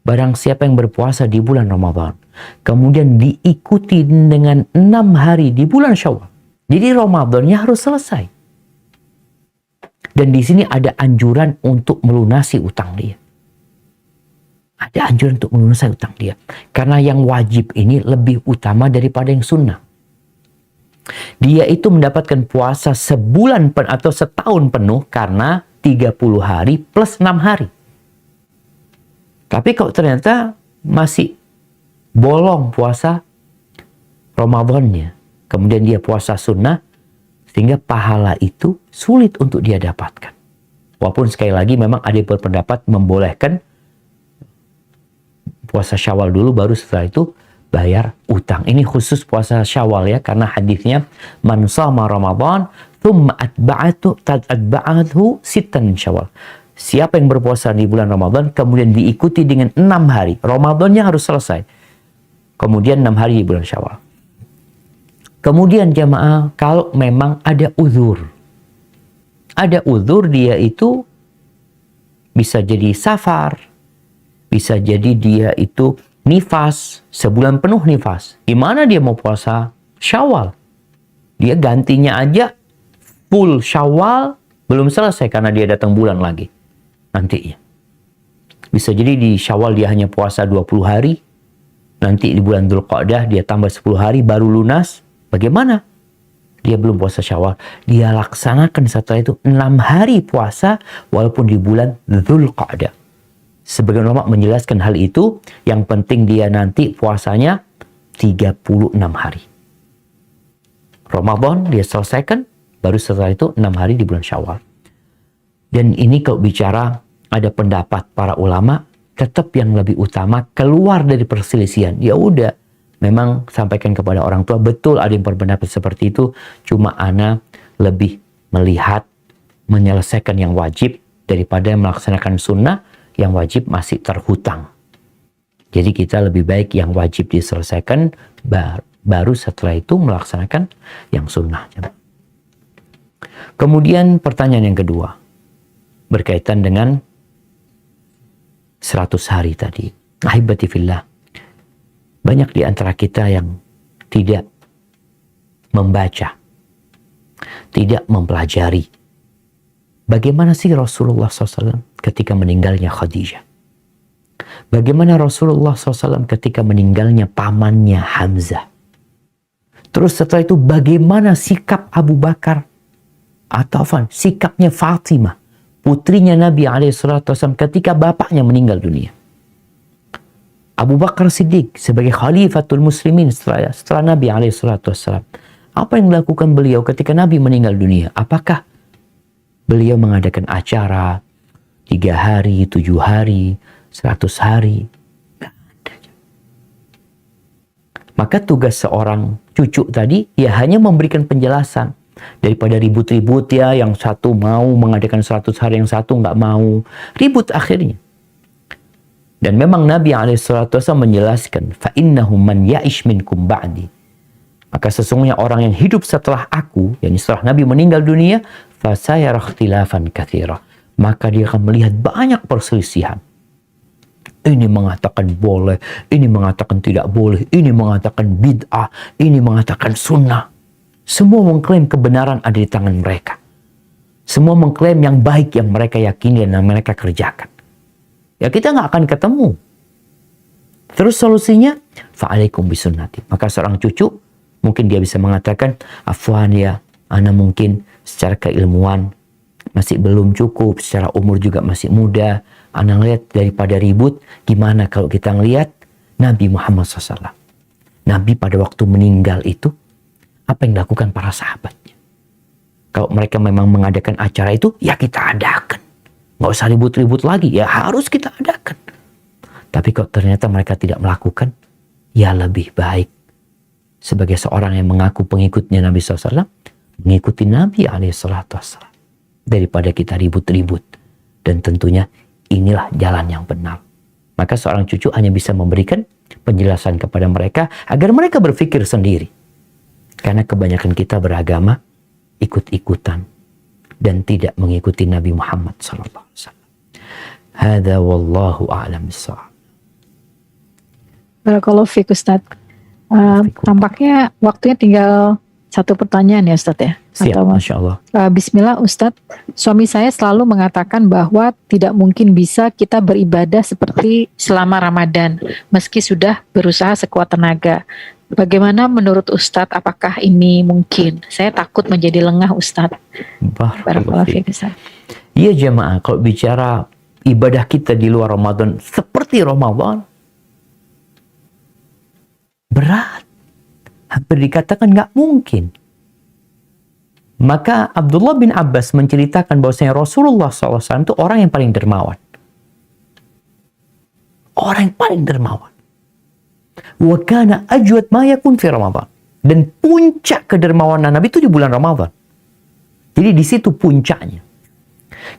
Barang siapa yang berpuasa di bulan Ramadan, kemudian diikuti dengan 6 hari di bulan Syawal. Jadi Ramadannya harus selesai. Dan di sini ada anjuran untuk melunasi utang dia. Ada anjuran untuk melunasi utang dia. Karena yang wajib ini lebih utama daripada yang sunnah. Dia itu mendapatkan puasa sebulan atau setahun penuh karena 30 hari plus 6 hari. Tapi kalau ternyata masih bolong puasa Ramadannya, kemudian dia puasa sunnah, sehingga pahala itu sulit untuk dia dapatkan. Walaupun sekali lagi memang ada yang berpendapat membolehkan puasa Syawal dulu, baru setelah itu bayar utang. Ini khusus puasa Syawal ya, karena hadisnya man shama Ramadan thumma atba'athu sittan min Syawal. Siapa yang berpuasa di bulan Ramadan kemudian diikuti dengan 6 hari. Ramadannya harus selesai. Kemudian 6 hari di bulan Syawal. Kemudian jamaah, kalau memang ada uzur. Ada uzur, dia itu bisa jadi safar, bisa jadi dia itu nifas, sebulan penuh nifas. Gimana dia mau puasa Syawal? Dia gantinya aja full Syawal, belum selesai karena dia datang bulan lagi nantinya. Bisa jadi di Syawal dia hanya puasa 20 hari, nanti di bulan Dzulqa'dah dia tambah 10 hari baru lunas. Bagaimana? Dia belum puasa Syawal, dia laksanakan setelah itu 6 hari puasa walaupun di bulan Dzulqa'dah. Sebagian ulama menjelaskan hal itu, yang penting dia nanti puasanya 36 hari. Ramadan dia selesaikan, baru setelah itu 6 hari di bulan Syawal. Dan ini kalau bicara ada pendapat para ulama, tetap yang lebih utama keluar dari perselisihan. Ya udah, memang sampaikan kepada orang tua, betul ada yang berpendapat seperti itu, cuma ana lebih melihat menyelesaikan yang wajib daripada melaksanakan sunnah, yang wajib masih terhutang. Jadi kita lebih baik yang wajib diselesaikan, baru setelah itu melaksanakan yang sunnah. Kemudian pertanyaan yang kedua, berkaitan dengan 100 hari tadi. Ahibati fillah, banyak di antara kita yang tidak membaca, tidak mempelajari bagaimana sih Rasulullah SAW ketika meninggalnya Khadijah. Bagaimana Rasulullah SAW ketika meninggalnya pamannya Hamzah. Terus setelah itu bagaimana sikap Abu Bakar, atau sikapnya Fatimah, putrinya Nabi SAW ketika bapaknya meninggal dunia. Abu Bakar Siddiq sebagai khalifatul muslimin setelah Nabi SAW. Apa yang dilakukan beliau ketika Nabi meninggal dunia? Apakah beliau mengadakan acara 3 hari, 7 hari, 100 hari? Gak ada. Maka tugas seorang cucu tadi ya hanya memberikan penjelasan. Daripada ribut-ribut ya, yang satu mau mengadakan 100 hari, yang satu nggak mau. Ribut akhirnya. Dan memang Nabi SAW menjelaskan, فَإِنَّهُ مَنْ يَعِشْ مِنْكُمْ بَعْدِ. Maka sesungguhnya orang yang hidup setelah aku, yakni setelah Nabi meninggal dunia, فَسَيَرَ اخْتِلَافًا كَثِيرًا. Maka dia akan melihat banyak perselisihan. Ini mengatakan boleh, ini mengatakan tidak boleh, ini mengatakan bid'ah, ini mengatakan sunnah. Semua mengklaim kebenaran ada di tangan mereka. Semua mengklaim yang baik yang mereka yakini dan yang mereka kerjakan. Ya kita nggak akan ketemu. Terus solusinya, fa'alaikum bisunnati. Maka seorang cucu, mungkin dia bisa mengatakan, afwan ya, ana mungkin secara keilmuan masih belum cukup, secara umur juga masih muda. Ana lihat daripada ribut, gimana kalau kita ngelihat Nabi Muhammad SAW. Nabi pada waktu meninggal itu, apa yang dilakukan para sahabatnya? Kalau mereka memang mengadakan acara itu, ya kita adakan. Nggak usah ribut-ribut lagi, ya harus kita adakan. Tapi kalau ternyata mereka tidak melakukan, ya lebih baik sebagai seorang yang mengaku pengikutnya Nabi SAW, mengikuti Nabi SAW daripada kita ribut-ribut. Dan tentunya inilah jalan yang benar. Maka seorang cucu hanya bisa memberikan penjelasan kepada mereka agar mereka berpikir sendiri. Karena kebanyakan kita beragama ikut-ikutan dan tidak mengikuti Nabi Muhammad SAW. Hada wallahu a'lam bishawab. Barakallahu fiik Ustaz. Tampaknya waktunya tinggal satu pertanyaan ya Ustaz ya. Siap, Masya Allah. Bismillah Ustaz, suami saya selalu mengatakan bahwa tidak mungkin bisa kita beribadah seperti selama Ramadan meski sudah berusaha sekuat tenaga. Bagaimana menurut Ustadz, apakah ini mungkin? Saya takut menjadi lengah Ustadz. Barakallahu fiik Ustadz. Iya jemaah, kalau bicara ibadah kita di luar Ramadan seperti Ramadan? Berat. Hampir dikatakan nggak mungkin. Maka Abdullah bin Abbas menceritakan bahwasanya Rasulullah SAW itu orang yang paling dermawan. Orang yang paling dermawan. Wa kana ajwad ma yakun fi Ramadan. Dan puncak kedermawanan Nabi itu di bulan Ramadan. Jadi di situ puncaknya.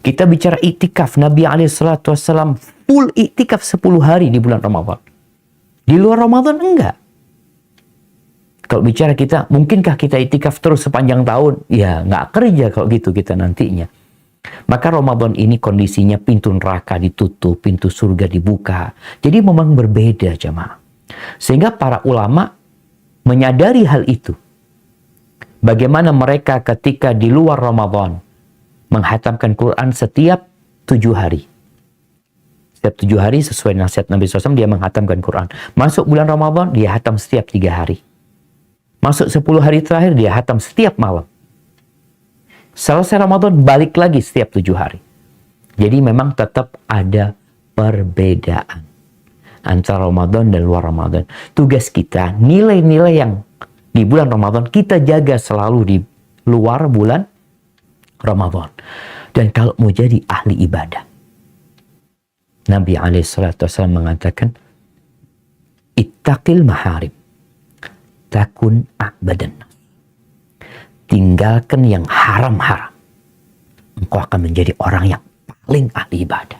Kita bicara iktikaf, Nabi SAW full iktikaf 10 hari di bulan Ramadan. Di luar Ramadan enggak. Kalau bicara kita, mungkinkah kita iktikaf terus sepanjang tahun? Ya, nggak kerja kalau gitu kita nantinya. Maka Ramadan ini kondisinya pintu neraka ditutup, pintu surga dibuka. Jadi memang berbeda jemaah. Sehingga para ulama menyadari hal itu. Bagaimana mereka ketika di luar Ramadan menghatamkan Quran setiap 7 hari. Setiap 7 hari sesuai nasihat Nabi SAW dia menghatamkan Quran. Masuk bulan Ramadan dia hatam setiap 3 hari. Masuk 10 hari terakhir dia hatam setiap malam. Selesai Ramadan balik lagi setiap 7 hari. Jadi memang tetap ada perbedaan antara Ramadan dan luar Ramadan. Tugas kita, nilai-nilai yang di bulan Ramadan kita jaga selalu di luar bulan Ramadan. Dan kalau mau jadi ahli ibadah, Nabi SAW mengatakan, ittaqil maharim takun a'badan. Tinggalkan yang haram-haram. Engkau akan menjadi orang yang paling ahli ibadah.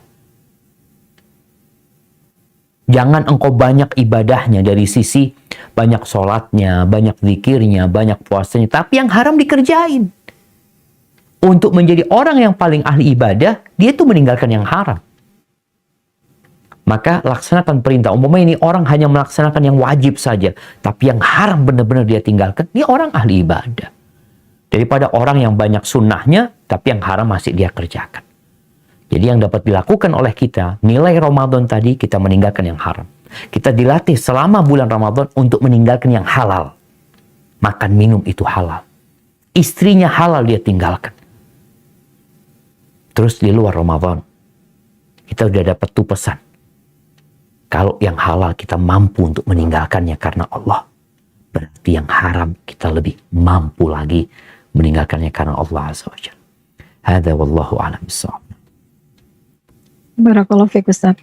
Jangan engkau banyak ibadahnya dari sisi banyak sholatnya, banyak zikirnya, banyak puasanya. Tapi yang haram dikerjain. Untuk menjadi orang yang paling ahli ibadah, dia tuh meninggalkan yang haram. Maka laksanakan perintah. Umpamanya ini orang hanya melaksanakan yang wajib saja. Tapi yang haram benar-benar dia tinggalkan. Ini orang ahli ibadah. Daripada orang yang banyak sunnahnya, tapi yang haram masih dia kerjakan. Jadi yang dapat dilakukan oleh kita, nilai Ramadan tadi kita meninggalkan yang haram. Kita dilatih selama bulan Ramadan untuk meninggalkan yang halal. Makan minum itu halal. Istrinya halal dia tinggalkan. Terus di luar Ramadan, kita udah dapat tuh pesan. Kalau yang halal kita mampu untuk meninggalkannya karena Allah. Berarti yang haram kita lebih mampu lagi meninggalkannya karena Allah Azza wa Jalla. Hada wallahu a'lam bissawab. Barakallahu fiik Ustaz.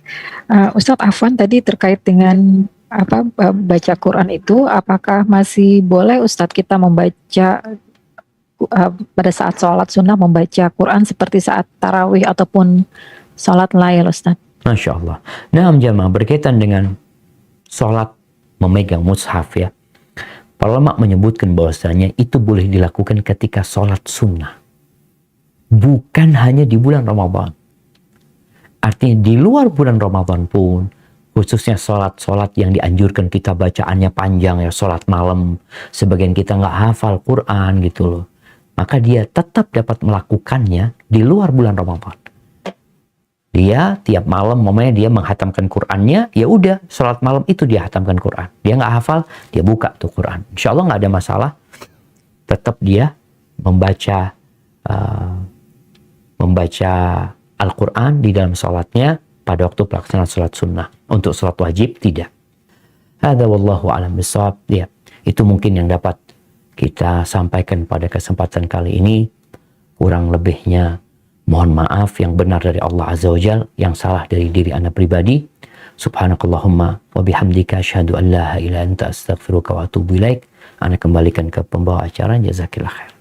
Ustaz Afwan tadi terkait dengan baca Quran itu, apakah masih boleh Ustaz kita membaca pada saat sholat sunnah membaca Quran seperti saat tarawih ataupun sholat lail Ustaz? Masya Allah. Nah, jamaah berkaitan dengan sholat memegang mushaf ya. Para ulama menyebutkan bahwasanya itu boleh dilakukan ketika sholat sunnah. Bukan hanya di bulan Ramadan. Artinya di luar bulan Ramadan pun, khususnya sholat-sholat yang dianjurkan kita bacaannya panjang ya, sholat malam. Sebagian kita nggak hafal Quran gitu loh. Maka dia tetap dapat melakukannya di luar bulan Ramadan. Dia tiap malam, momennya dia menghatamkan Qurannya, ya udah, sholat malam itu dia hatamkan Quran. Dia nggak hafal, dia buka tuh Quran. Insya Allah nggak ada masalah. Tetap dia membaca Al-Quran di dalam sholatnya pada waktu pelaksanaan sholat sunnah. Untuk sholat wajib, tidak. Hadza wallahu a'lam bishawab. Ya, itu mungkin yang dapat kita sampaikan pada kesempatan kali ini. Kurang lebihnya mohon maaf, yang benar dari Allah Azza wa Jalla, yang salah dari diri Anda pribadi. Subhanakallahumma wa bihamdika asyhadu an la ilaha illa anta astaghfiruka wa atubu ilaik. Anda kembalikan ke pembawa acara. Jazakillah khair.